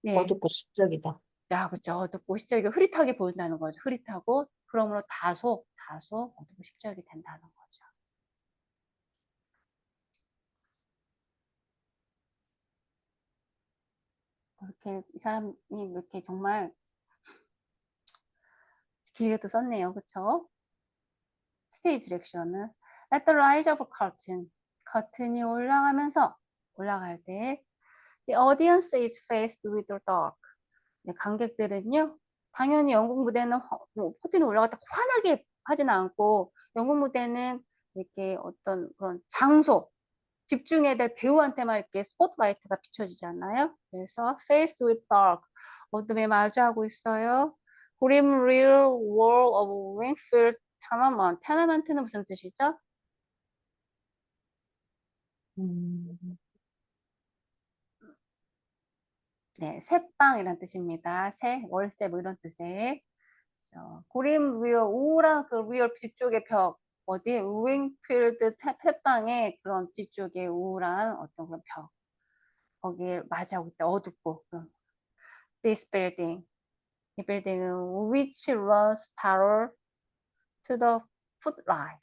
네. 어둡고 시적이다. 야, 그죠. 어둡고 시적이고 흐릿하게 보인다는 거죠. 흐릿하고, 그러므로 다소 어둡고 시적이 된다는 거죠. 이렇게 이 사람이 이렇게 정말 길게 또 썼네요. 그쵸? 스테이지 디렉션을 At the rise of a curtain, 커튼이 올라갈 때 The audience is faced with the dark. 네, 관객들은요, 당연히 연극 무대는 커튼이 올라갈 때 환하게 하진 않고, 연극 무대는 이렇게 어떤 그런 장소, 집중해야 될 배우한테만 이렇게 스포트라이트가 비춰지잖아요. 그래서 faced with dark, 어둠에 마주하고 있어요. Grim real world of Wingfield Tenement. 테너먼트는 무슨 뜻이죠? 음, 네, 새방이란 뜻입니다. 월세 뭐 이런 뜻의. 고림 리얼, 우울한 그 리얼 뒤쪽의 벽, 어디 윙필드 햇방의 그런 뒤쪽에 우울한 어떤 그런 벽, 거기에 마주하고 있다. 어둡고. This building, 이 빌딩은 which runs parallel to the footlight.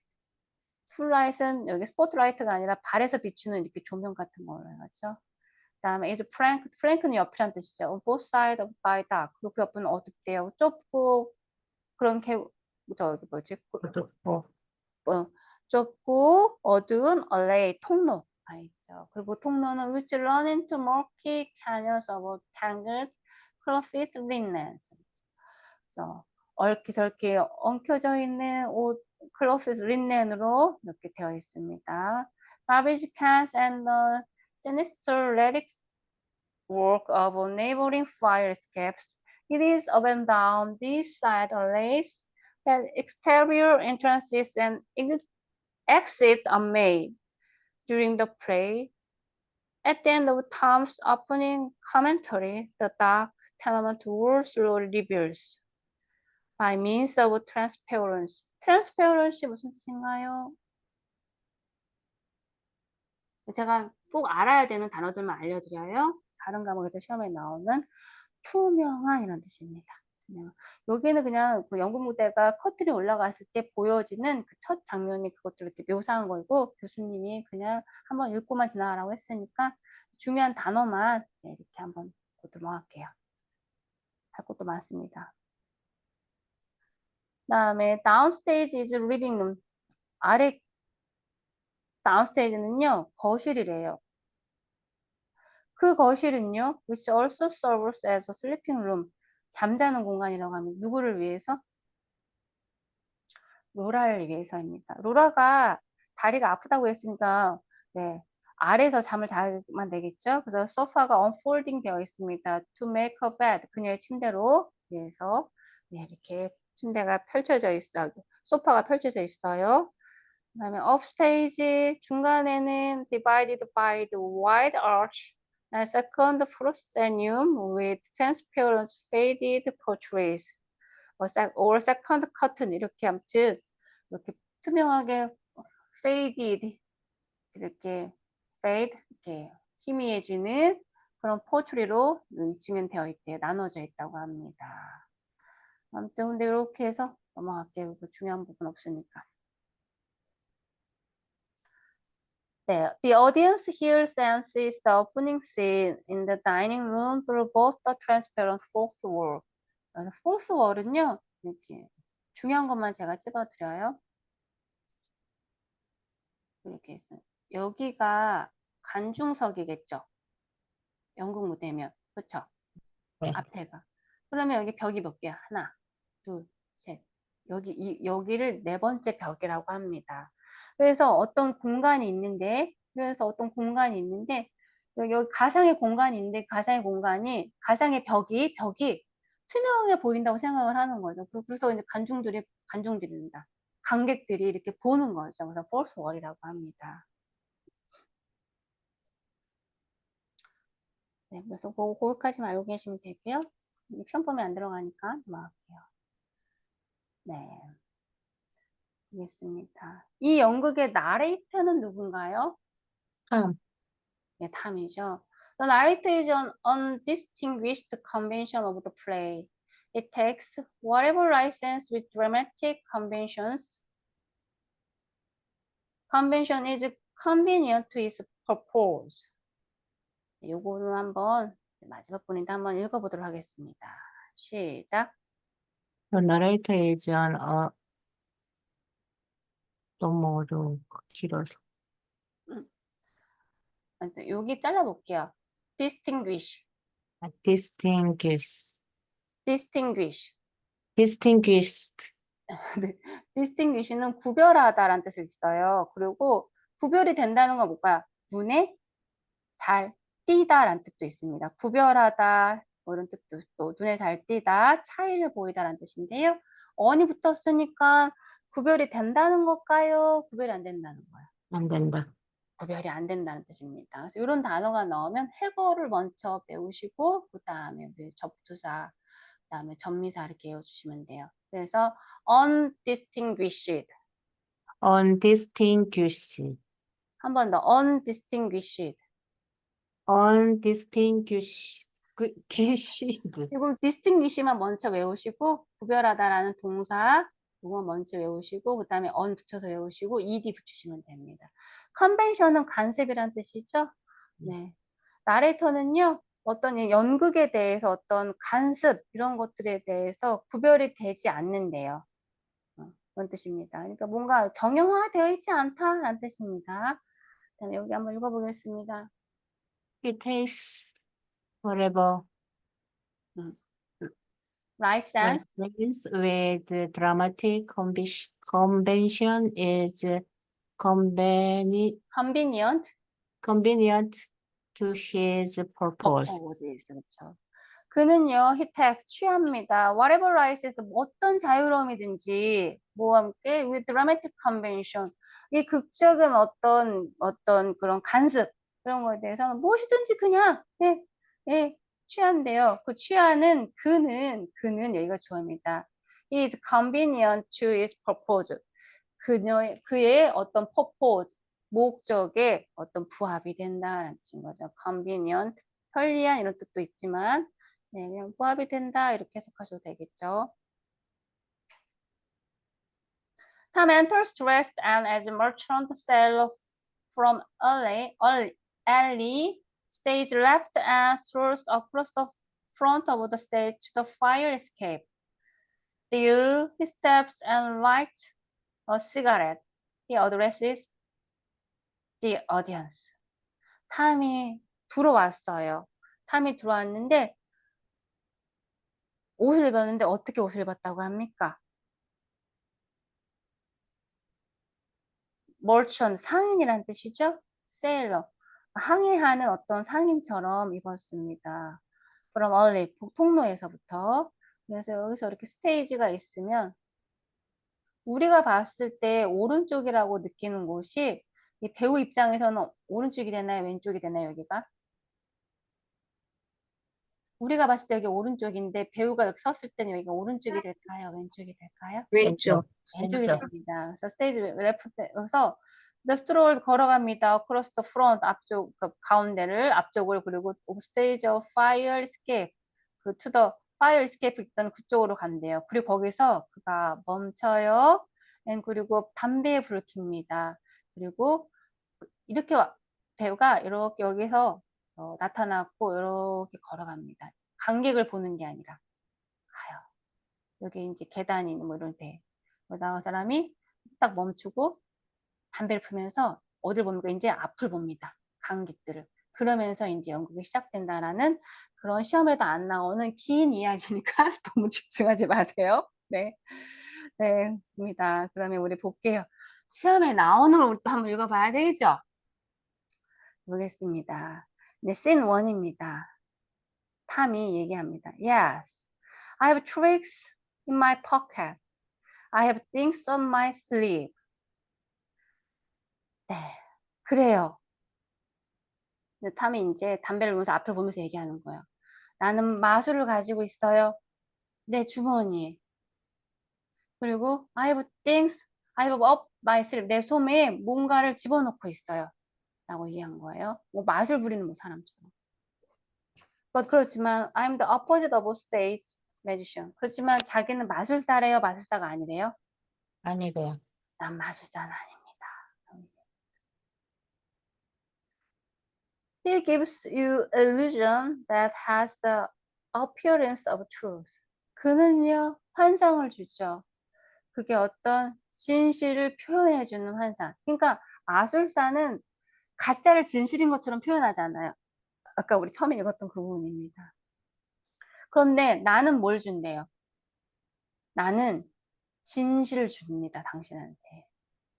footlight은 여기 스포트라이트가 아니라 발에서 비추는 이렇게 조명 같은 거예요. 그렇죠? 그다음에 is frank는 옆이란 뜻이죠. On both sides of by dark. 그리고 그 옆은 어둡대요. 좁고 그런 저기 뭐지? 어둡고. 어, 좁고 어두운 alley 통로가 있죠. 그리고 통로는 which run into murky canyons of tangled clothed linens. 그래서 얽히설키 엉켜져 있는 옷 clothed linen으로 이렇게 되어 있습니다. Garbage cans and the sinister relic work of neighboring fire escapes. It is up and down these side alleys that exterior entrances and exits are made during the play. At the end of Tom's opening commentary, the dark tenement wall slowly reveals by means of transparency. transparency 무슨 뜻인가요? 제가 꼭 알아야 되는 단어들만 알려드려요. 다른 과목에서 시험에 나오는 투명한 이런 뜻입니다. 여기는 그냥 그 연극 무대가 커튼이 올라갔을 때 보여지는 그 첫 장면이 그것들을 이렇게 묘사한 거고, 교수님이 그냥 한번 읽고만 지나가라고 했으니까 중요한 단어만 이렇게 한번 보도록 할게요. 할 것도 많습니다. 그다음에 downstage is living room. 아래 downstage는요 거실이래요. 그 거실은요, which also serves as a sleeping room. 잠자는 공간이라고 하면 누구를 위해서? 로라를 위해서입니다. 로라가 다리가 아프다고 했으니까 네, 아래에서 잠을 자면 되겠죠. 그래서 소파가 unfolding 되어 있습니다. To make a bed. 그녀의 침대로 위해서 네, 이렇게 침대가 펼쳐져 있어요. 소파가 펼쳐져 있어요. 그다음에 upstage 중간에는 divided by the wide arch and second proscenium with transparent faded portraits. or second curtain 이렇게 아무튼 이렇게 투명하게 faded 이렇게 fade 이렇게 희미해지는 그런 포트리로 2층은 되어 있대요. 나눠져 있다고 합니다. 아무튼 근데 이렇게 해서 넘어갈게요. 중요한 부분 없으니까. 네, the audience here senses the opening scene in the dining room through both the transparent fourth wall. 그래서 fourth wall은요, 이렇게 중요한 것만 제가 찝어드려요. 이렇게 있어요. 여기가 관중석이겠죠. 연극 무대면, 그렇죠? 네. 앞에가. 그러면 여기 벽이 몇 개야? 하나, 둘, 셋. 여기를 네 번째 벽이라고 합니다. 그래서 어떤 공간이 있는데, 여기 가상의 공간이 있는데, 가상의 벽이 투명하게 보인다고 생각을 하는 거죠. 그래서 이제 관중들입니다. 관객들이 이렇게 보는 거죠. 그래서 false wall이라고 합니다. 네, 그래서 거기까지만 알고 계시면 되고요. 시험 범위 안 들어가니까 넘어갈게요. 네, 알겠습니다. 이 연극의 나레이터는 누군가요? 네, 탐이죠. The narrator is an undistinguished convention of the play. It takes whatever license with dramatic conventions. Convention is convenient to its purpose. 요거는 한번 마지막 분인데 한번 읽어보도록 하겠습니다. 시작. The narrator is an 너무 어려워. 길어서. 여기 잘라볼게요. distinguish, distinguish. distinguish. distinguished. 네. distinguish는 구별하다라는 뜻을 있어요. 그리고 구별이 된다는 건 뭘까요? 눈에 잘 띄다라는 뜻도 있습니다. 구별하다 뭐 이런 뜻도 있고 눈에 잘 띄다, 차이를 보이다라는 뜻인데요. 언이 붙었으니까 구별이 된다는 걸까요? 구별이 안 된다는 거예요. 안 된다. 구별이 안 된다는 뜻입니다. 그래서 이런 단어가 나오면 해거를 먼저 배우시고 그 다음에 접두사, 그 다음에 전미사 이렇게 외워주시면 돼요. 그래서 undistinguished undistinguished. 한 번 더 undistinguished. undistinguished. 이거 distinguish만 먼저 외우시고 구별하다라는 동사 이거 먼저 외우시고 그 다음에 on 붙여서 외우시고 ed 붙이시면 됩니다. 컨벤션은 간섭이란 뜻이죠. 네. 나레이터는요 어떤 연극에 대해서 어떤 간섭 이런 것들에 대해서 구별이 되지 않는데요. 그런 뜻입니다. 그러니까 뭔가 정형화되어 있지 않다라는 뜻입니다. 그다음에 여기 한번 읽어보겠습니다. It takes whatever license license with dramatic convention is convenient convenient to his purpose. 그렇죠. 그는요, he takes 취합니다. whatever license 어떤 자유로움이든지 뭐와 함께 with dramatic convention 이 극적인 어떤 그런 간섭 그런 거에 대해서는 무엇이든지 그냥 취한대요. 그 취하는 그는 여기가 주어입니다. He is convenient to his purpose. 그의 어떤 purpose 목적에 어떤 부합이 된다라는 뜻인 거죠. convenient 편리한 이런 뜻도 있지만 네, 그냥 부합이 된다 이렇게 해석하셔도 되겠죠. Tom enters dressed and as a merchant seller from alley stage left and strolls across the front of the stage to the fire escape. There he steps and lights a cigarette. He addresses the audience. 탐이 들어왔어요. 탐이 들어왔는데 옷을 입었는데 어떻게 옷을 입었다고 합니까? merchant, 상인이란 뜻이죠? sailor, 항해하는 어떤 상인처럼 입었습니다. from early, 통로에서부터. 그래서 여기서 이렇게 스테이지가 있으면 우리가 봤을 때 오른쪽이라고 느끼는 곳이 이 배우 입장에서는 오른쪽이 되나요? 왼쪽이 되나요? 여기가? 우리가 봤을 때 여기 오른쪽인데 배우가 여기 섰을 때는 여기가 오른쪽이 될까요? 왼쪽이 될까요? 왼쪽. 왼쪽이 왼쪽. 됩니다. 그래서 스테이지 레프트에서 the stroll 걸어갑니다. across the front 앞쪽 그 가운데를 앞쪽을 그리고 of stage of fire escape 그 to the fire escape 있던 그쪽으로 간대요. 그리고 거기서 그가 멈춰요. and 그리고 담배에 불을 켭니다. 그리고 이렇게 배우가 이렇게 여기서 나타났고 이렇게 걸어갑니다. 관객을 보는 게 아니라 가요. 여기 이제 계단이 뭐 이런 데 나간 사람이 딱 멈추고 담배를 피면서 어딜 봅니까? 이제 앞을 봅니다. 관객들을. 그러면서 이제 연극이 시작된다라는 그런 시험에도 안 나오는 긴 이야기니까 너무 집중하지 마세요. 네. 네, 입니다. 그러면 우리 볼게요. 시험에 나오는 걸 또 한번 읽어봐야 되겠죠? 보겠습니다. 네, 씬 1입니다. 탐이 얘기합니다. Yes, I have tricks in my pocket. I have things on my sleeve. 네, 그래요. 근데 탐이 이제 담배를 보면서 앞을 보면서 얘기하는 거예요. 나는 마술을 가지고 있어요. 내 주머니에. 그리고 I have things, I have up my sleeve. 내 소매에 뭔가를 집어넣고 있어요. 라고 얘기한 거예요. 뭐 마술 부리는 뭐 사람처럼. But 그렇지만 I'm the opposite of a stage magician. 그렇지만 자기는 마술사래요, 마술사가 아니래요? 아니래요. 난 마술사는 아닙니다. He gives you illusion that has the appearance of truth. 그는요, 환상을 주죠. 그게 어떤 진실을 표현해주는 환상. 그러니까 마술사는 가짜를 진실인 것처럼 표현하잖아요. 아까 우리 처음에 읽었던 그 부분입니다. 그런데 나는 뭘 준대요? 나는 진실을 줍니다, 당신한테.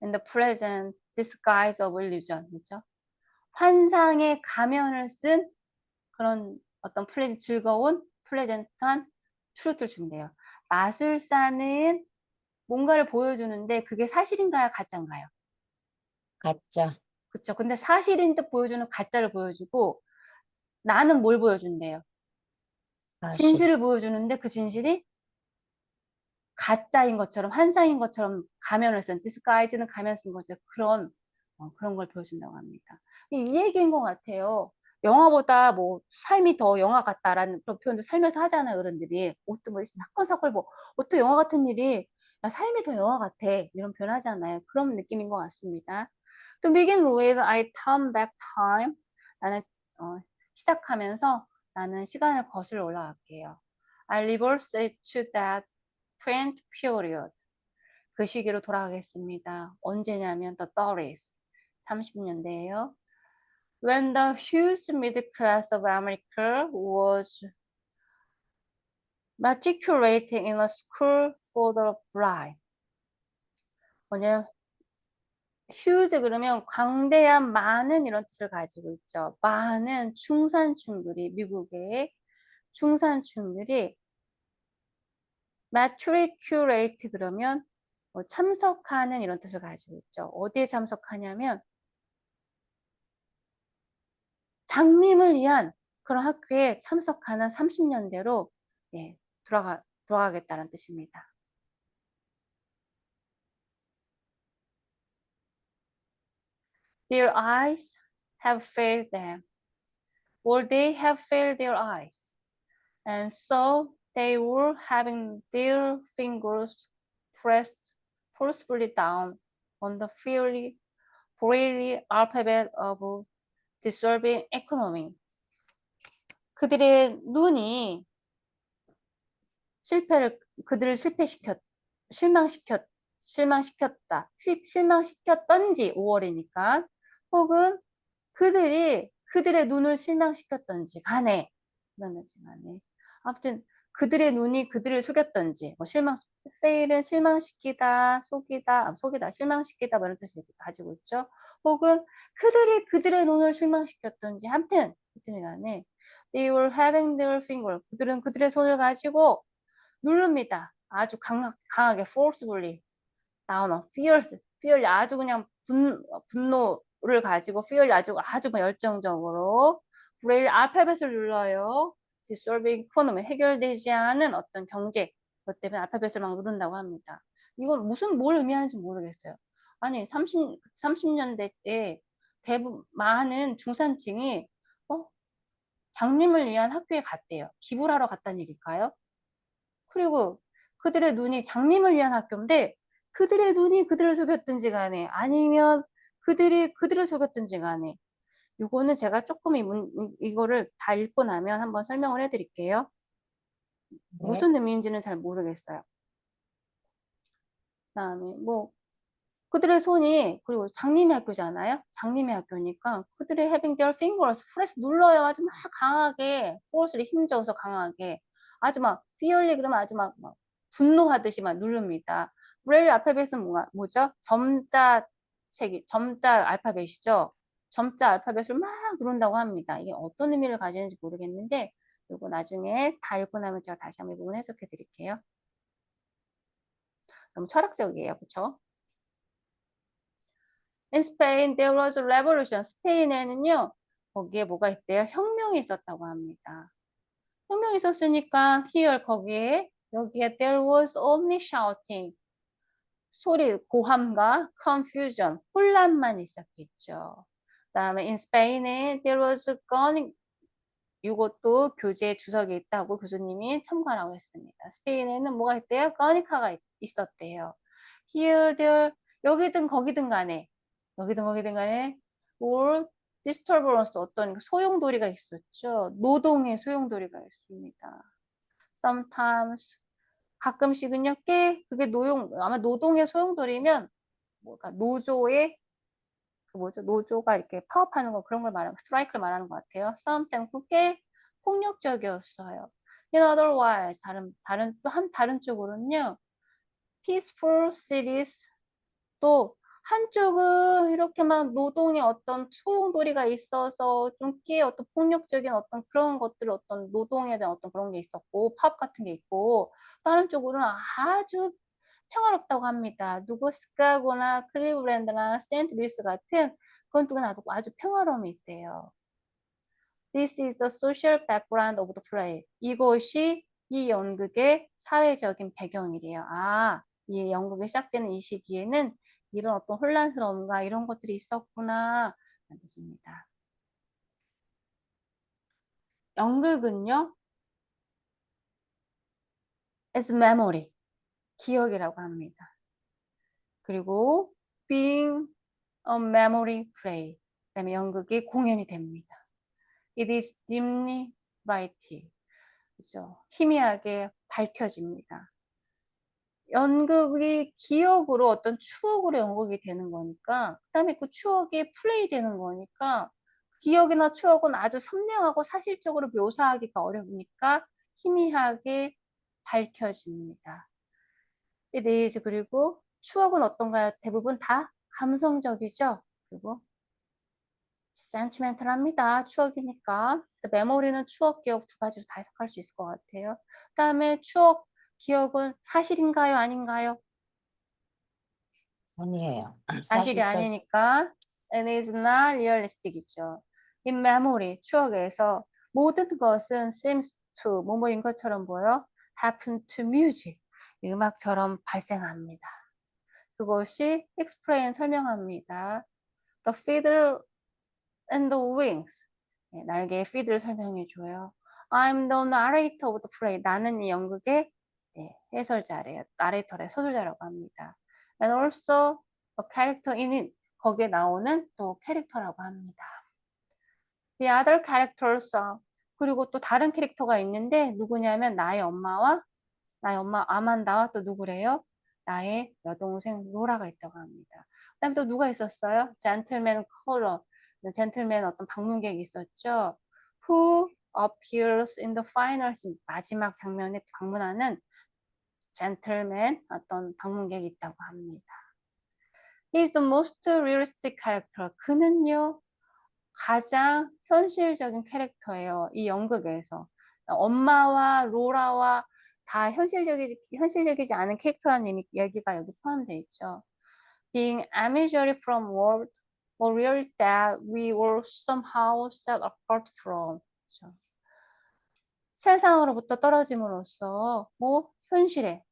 In the present disguise of illusion. 그렇죠? 환상의 가면을 쓴 그런 어떤 즐거운, 플레젠트한 트루트를 준대요. 마술사는 뭔가를 보여주는데 그게 사실인가요, 가짜인가요? 가짜. 그렇죠. 근데 사실인 듯 보여주는 가짜를 보여주고 나는 뭘 보여준대요? 사실. 진실을 보여주는데 그 진실이 가짜인 것처럼 환상인 것처럼 가면을 쓴 디스가이즈는 가면 쓴 거죠. 그런 걸 보여준다고 합니다. 이 얘기인 것 같아요. 영화보다 뭐 삶이 더 영화 같다라는 그런 표현도 살면서 하잖아요, 어른들이. 어떤 뭐 사건 사고를 뭐 어떤 영화 같은 일이 야, 삶이 더 영화 같아 이런 표현 하잖아요. 그런 느낌인 것 같습니다. To begin with, I turn back time. 나는 시작하면서 나는 시간을 거슬러 올라갈게요. I reverse it to that print period. 그 시기로 돌아가겠습니다. 언제냐면 the 30s. 30년대예요. When the huge middle class of America was matriculating in a school for the blind. 뭐냐? huge 그러면 광대한 많은 이런 뜻을 가지고 있죠. 많은 중산층들이 미국의 중산층들이 matriculate 그러면 참석하는 이런 뜻을 가지고 있죠. 어디에 참석하냐면 장님을 위한 그런 학교에 참석하는 30년대로 예, 돌아가겠다는 뜻입니다. Their eyes have failed them, or they have failed their eyes, and so they were having their fingers pressed forcefully down on the fiery, braille alphabet of dissolving economy. 그들의 눈이 그들을 실망시켰던지 5월이니까 혹은 그들의 눈을 실망시켰던지 간에 아무튼 그들의 눈이 그들을 속였던지 뭐 fail은 실망시키다 실망시키다 뭐 이런 뜻을 가지고 있죠. 혹은 그들의 눈을 실망시켰던지 아무튼 간에 they were having their finger 그들은 그들의 손을 가지고 누릅니다. 아주 강하게 forcefully down on fear 아주 그냥 분노를 가지고 fear 아주 열정적으로 브레일 알파벳을 눌러요. dissolving economy, 해결되지 않은 어떤 경제, 그것 때문에 알파벳을 막 누른다고 합니다. 이건 뭘 의미하는지 모르겠어요. 아니, 30년대 때 많은 중산층이 장님을 위한 학교에 갔대요. 기부를 하러 갔다는 얘기일까요? 그리고 그들의 눈이 장님을 위한 학교인데 그들의 눈이 그들을 속였든지 간에 아니면 그들이 그들을 속였든지 간에 이거는 제가 조금 이거를 다 읽고 나면 한번 설명을 해드릴게요. 네. 무슨 의미인지는 잘 모르겠어요. 그다음에 그들의 손이 그리고 장님의 학교잖아요. 장님의 학교니까 그들의 having their fingers 프레스 눌러요. 아주 막 강하게 force를 힘줘서 강하게 아주 막 fiercely 그러면 아주 막 분노하듯이 막 누릅니다. 브레일 알파벳은 뭐죠? 점자 알파벳이죠. 점자 알파벳을 막 누른다고 합니다. 이게 어떤 의미를 가지는지 모르겠는데 이거 나중에 다 읽고 나면 제가 다시 한번 이 부분 해석해 드릴게요. 너무 철학적이에요. 그렇죠? In Spain, there was a revolution. 스페인에는요, 거기에 뭐가 있대요? 혁명이 있었다고 합니다. 혁명이 있었으니까, here, 여기에 there was only shouting. 소리, 고함과 confusion, 혼란만 있었겠죠. 그 다음에 in Spain에 there was gunning. 이것도 교재 주석에 있다고 교수님이 첨가라고 했습니다. 스페인에는 뭐가 있대요? 거니카가 있었대요. Here, there, 여기든 거기든 간에 or disturbance 어떤 소용돌이가 있었죠. 노동의 소용돌이가 있습니다. Sometimes 가끔씩은요, 그게 아마 노동의 소용돌이면 뭐가 노조의 노조가 이렇게 파업하는 거 그런 걸 말하는 스트라이크를 말하는 것 같아요. Sometimes 꽤 폭력적이었어요. In other words, 다른 쪽으로는요, peaceful cities 또 한쪽은 이렇게 막 노동의 어떤 소용돌이가 있어서 좀 꽤 어떤 폭력적인 어떤 그런 것들 어떤 노동에 대한 어떤 그런 게 있었고 파업 같은 게 있고 다른 쪽으로는 아주 평화롭다고 합니다. 시카고나 클리브랜드나 세인트루이스 같은 그런 쪽은 아주 평화로움이 있대요. This is the social background of the play. 이것이 이 연극의 사회적인 배경이래요. 이 연극이 시작되는 이 시기에는 이런 어떤 혼란스러움과 이런 것들이 있었구나. 라는 뜻입니다. 연극은요, is memory. 기억이라고 합니다. 그리고 being a memory play. 그다음에 연극이 공연이 됩니다. It is dimly bright. 그죠? 희미하게 밝혀집니다. 연극이 기억으로 어떤 추억으로 연극이 되는 거니까 그다음에 그 추억이 플레이 되는 거니까 기억이나 추억은 아주 선명하고 사실적으로 묘사하기가 어려우니까 희미하게 밝혀집니다. It is 그리고 추억은 어떤가요? 대부분 다 감성적이죠. 그리고 sentimental합니다. 추억이니까. 메모리는 추억, 기억 두 가지로 다 해석할 수 있을 것 같아요. 그다음에 기억은 사실인가요? 아닌가요? 아니에요. 사실이 아니니까 it is not realistic이죠. In memory, 추억에서 모든 것은 seems to, 뭐뭐인 것처럼 보여 happen to music, 음악처럼 발생합니다. 그것이 explain, 설명합니다. The fiddle and the wings, 날개의 fiddle을 설명해줘요. I'm the narrator of the play. 나는 이 연극의 해설자래요. 나레이터래, 서술자라고 합니다. And also a character in it. 거기에 나오는 또 캐릭터라고 합니다. The other characters are. 그리고 또 다른 캐릭터가 있는데 누구냐면 나의 엄마 아만다와 또 누구래요? 나의 여동생 로라가 있다고 합니다. 그다음에 또 누가 있었어요? 젠틀맨 컬러. 젠틀맨 어떤 방문객이 있었죠. Who appears in the final scene. 마지막 장면에 방문하는 젠틀맨 어떤 방문객이 있다고 합니다. He is the most realistic character. 그는요, 가장 현실적인 캐릭터예요. 이 연극에서. 엄마와 로라와 다 현실적이지 않은 캐릭터라는 얘기가 여기 포함되어 있죠. Being imaginary from world or real that we were somehow set apart from. 그렇죠. 세상으로부터 떨어짐으로써 뭐 현실에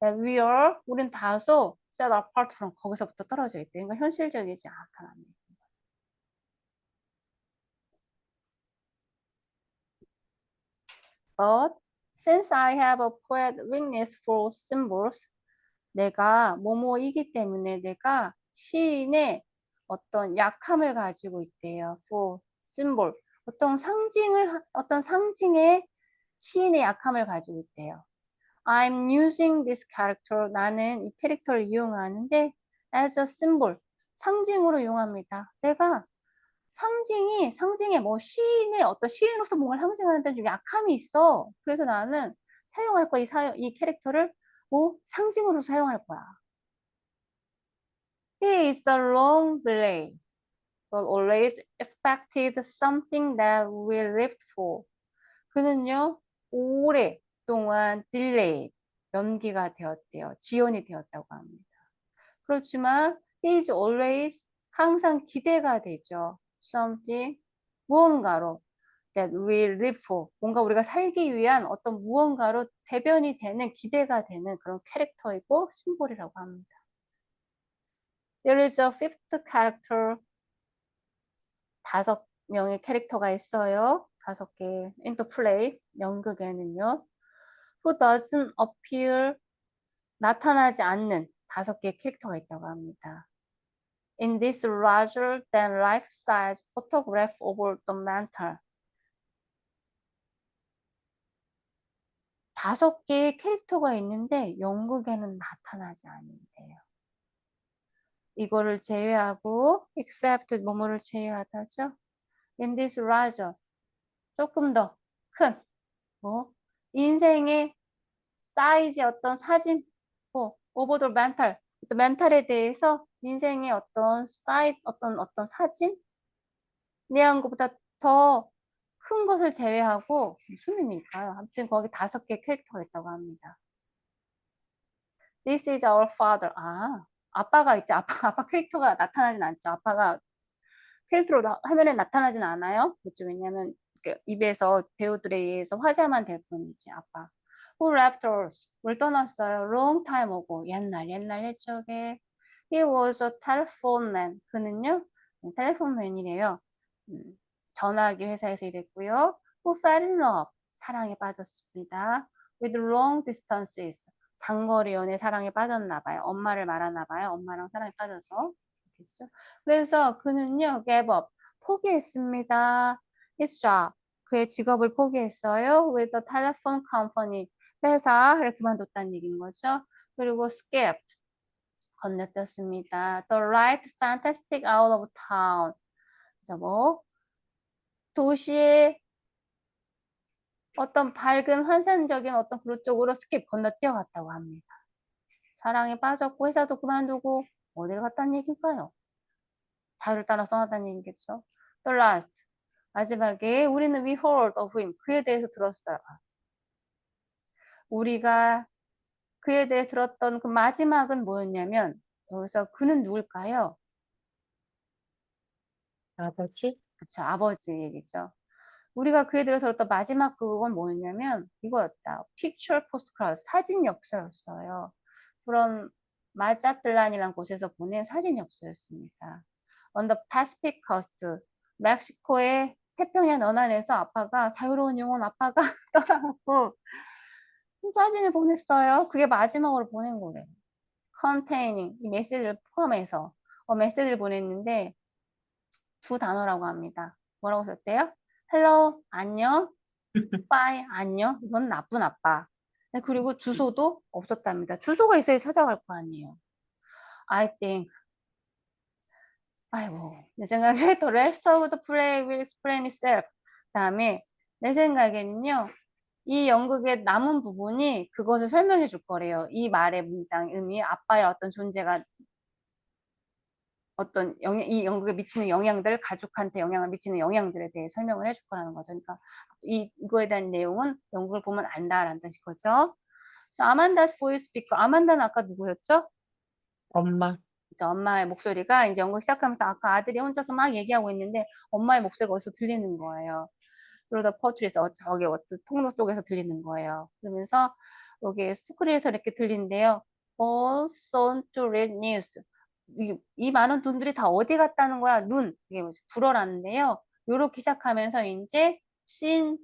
that we are 우린 다소 set apart from 거기서부터 떨어져 있대. 그러니까 현실적이지 않다는 얘기. But since I have a poet weakness for symbols, 내가 뭐뭐이기 때문에 내가 시인의 어떤 약함을 가지고 있대요. For symbol. 어떤 상징의 시인의 약함을 가지고 있대요. I'm using this character. 나는 이 캐릭터를 이용하는데 as a symbol. 상징으로 이용합니다. 내가 상징에 뭐 시인의 어떤 시인으로서 뭔가를 상징하는 데 좀 약함이 있어. 그래서 나는 사용할 거야. 이 캐릭터를 뭐 상징으로 사용할 거야. He is a long delay, but always expected something that we lived for. 그는요, 오랫동안 딜레이, 연기가 되었대요. 지연이 되었다고 합니다. 그렇지만 he is always 항상 기대가 되죠. something 무언가로 that we live for 뭔가 우리가 살기 위한 어떤 무언가로 대변이 되는 기대가 되는 그런 캐릭터이고 심볼이라고 합니다. There is a fifth character. 5명의 캐릭터가 있어요. 5개 into play 연극에는요. Who doesn't appear 나타나지 않는 5개의 캐릭터가 있다고 합니다. In this larger than life-size photograph over the mantel. 5개의 캐릭터가 있는데 연극에는 나타나지 않는데요. 이거를 제외하고 except 뭐뭐를 제외하다죠. In this larger 조금 더 큰 뭐 인생의 사이즈의 어떤 사진 뭐 over the mental 또 멘탈에 대해서 인생의 어떤 사이즈 어떤 사진 내한 것보다 더 큰 것을 제외하고 무슨 의미일까요? 아무튼 거기 5개의 캐릭터가 있다고 합니다. This is our father. 아빠가 있죠. 아빠 캐릭터가 나타나진 않죠. 아빠가 캐릭터로 화면에 나타나진 않아요. 그렇죠. 왜냐하면 입에서 배우들에 의해서 화제만 될 뿐이지. 아빠. Who left us? 뭘 떠났어요? Long time ago. 옛날 옛적에. He was a telephone man. 그는요. 텔레폰맨이래요. 전화기 회사에서 일했고요. Who fell in love? 사랑에 빠졌습니다. With long distances. 장거리 연애 사랑에 빠졌나 봐요. 엄마를 말하나 봐요. 엄마랑 사랑에 빠져서. 그렇겠죠? 그래서 그는요, gave up. 포기했습니다. His job. 그의 직업을 포기했어요. With the telephone company. 회사를 그만뒀다는 얘기인 거죠. 그리고 escaped. 건너뛰었습니다. The right fantastic out of town. 뭐 도시의 어떤 밝은 환상적인 어떤 그런 쪽으로 스킵 건너뛰어갔다고 합니다. 사랑에 빠졌고 회사도 그만두고 어디를 갔다는 얘기일까요? 자유를 따라 떠났다는 얘기겠죠. The last. 마지막에 우리는 we heard of him. 그에 대해서 들었어요. 우리가 그에 대해 들었던 그 마지막은 뭐였냐면 여기서 그는 누굴까요? 아버지? 그쵸. 아버지 얘기죠. 우리가 그에 대해서 들었던 마지막 그건 뭐였냐면 이거였다. Picture postcard. 사진 엽서였어요. 그런 마자틀란이라는 곳에서 보낸 사진 엽서였습니다. On the Pacific coast. 멕시코의 태평양 연안에서 아빠가 자유로운 영혼 아빠가 떠나고 사진을 보냈어요. 그게 마지막으로 보낸 거래요. containing 이 메시지를 포함해서 메시지를 보냈는데 2단어라고 합니다. 뭐라고 썼대요? hello 안녕, bye 안녕. 이건 나쁜 아빠. 그리고 주소도 없었답니다. 주소가 있어야 찾아갈 거 아니에요. I think 아이고 내 생각에 the rest of the play will explain itself. 다음에 내 생각에는요. 이 연극의 남은 부분이 그것을 설명해 줄 거래요. 이 말의 문장, 의미, 아빠의 어떤 존재가 어떤 이 연극에 미치는 영향들, 가족한테 영향을 미치는 영향들에 대해 설명을 해줄 거라는 거죠. 그러니까 이거에 대한 내용은 연극을 보면 안다라는 뜻인 거죠. 그래서 아만다's voice speaker. 아만다는 아까 누구였죠? 엄마. 엄마의 목소리가 이제 연극 시작하면서 아까 아들이 혼자서 막 얘기하고 있는데 엄마의 목소리가 어디서 들리는 거예요. through the poetry에서 저기 어떤 통로 쪽에서 들리는 거예요. 그러면서 여기 스크린에서 이렇게 들린대요. All soon to read news. 이 많은 눈들이 다 어디 갔다는 거야? 눈. 이게 뭐지? 불어라는데요. 요렇게 시작하면서 이제 씬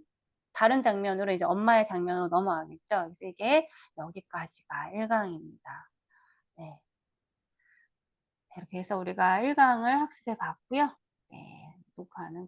다른 장면으로 이제 엄마의 장면으로 넘어가겠죠. 그래서 이게 여기까지가 1강입니다. 네. 이렇게 해서 우리가 1강을 학습해 봤고요. 네, 녹화는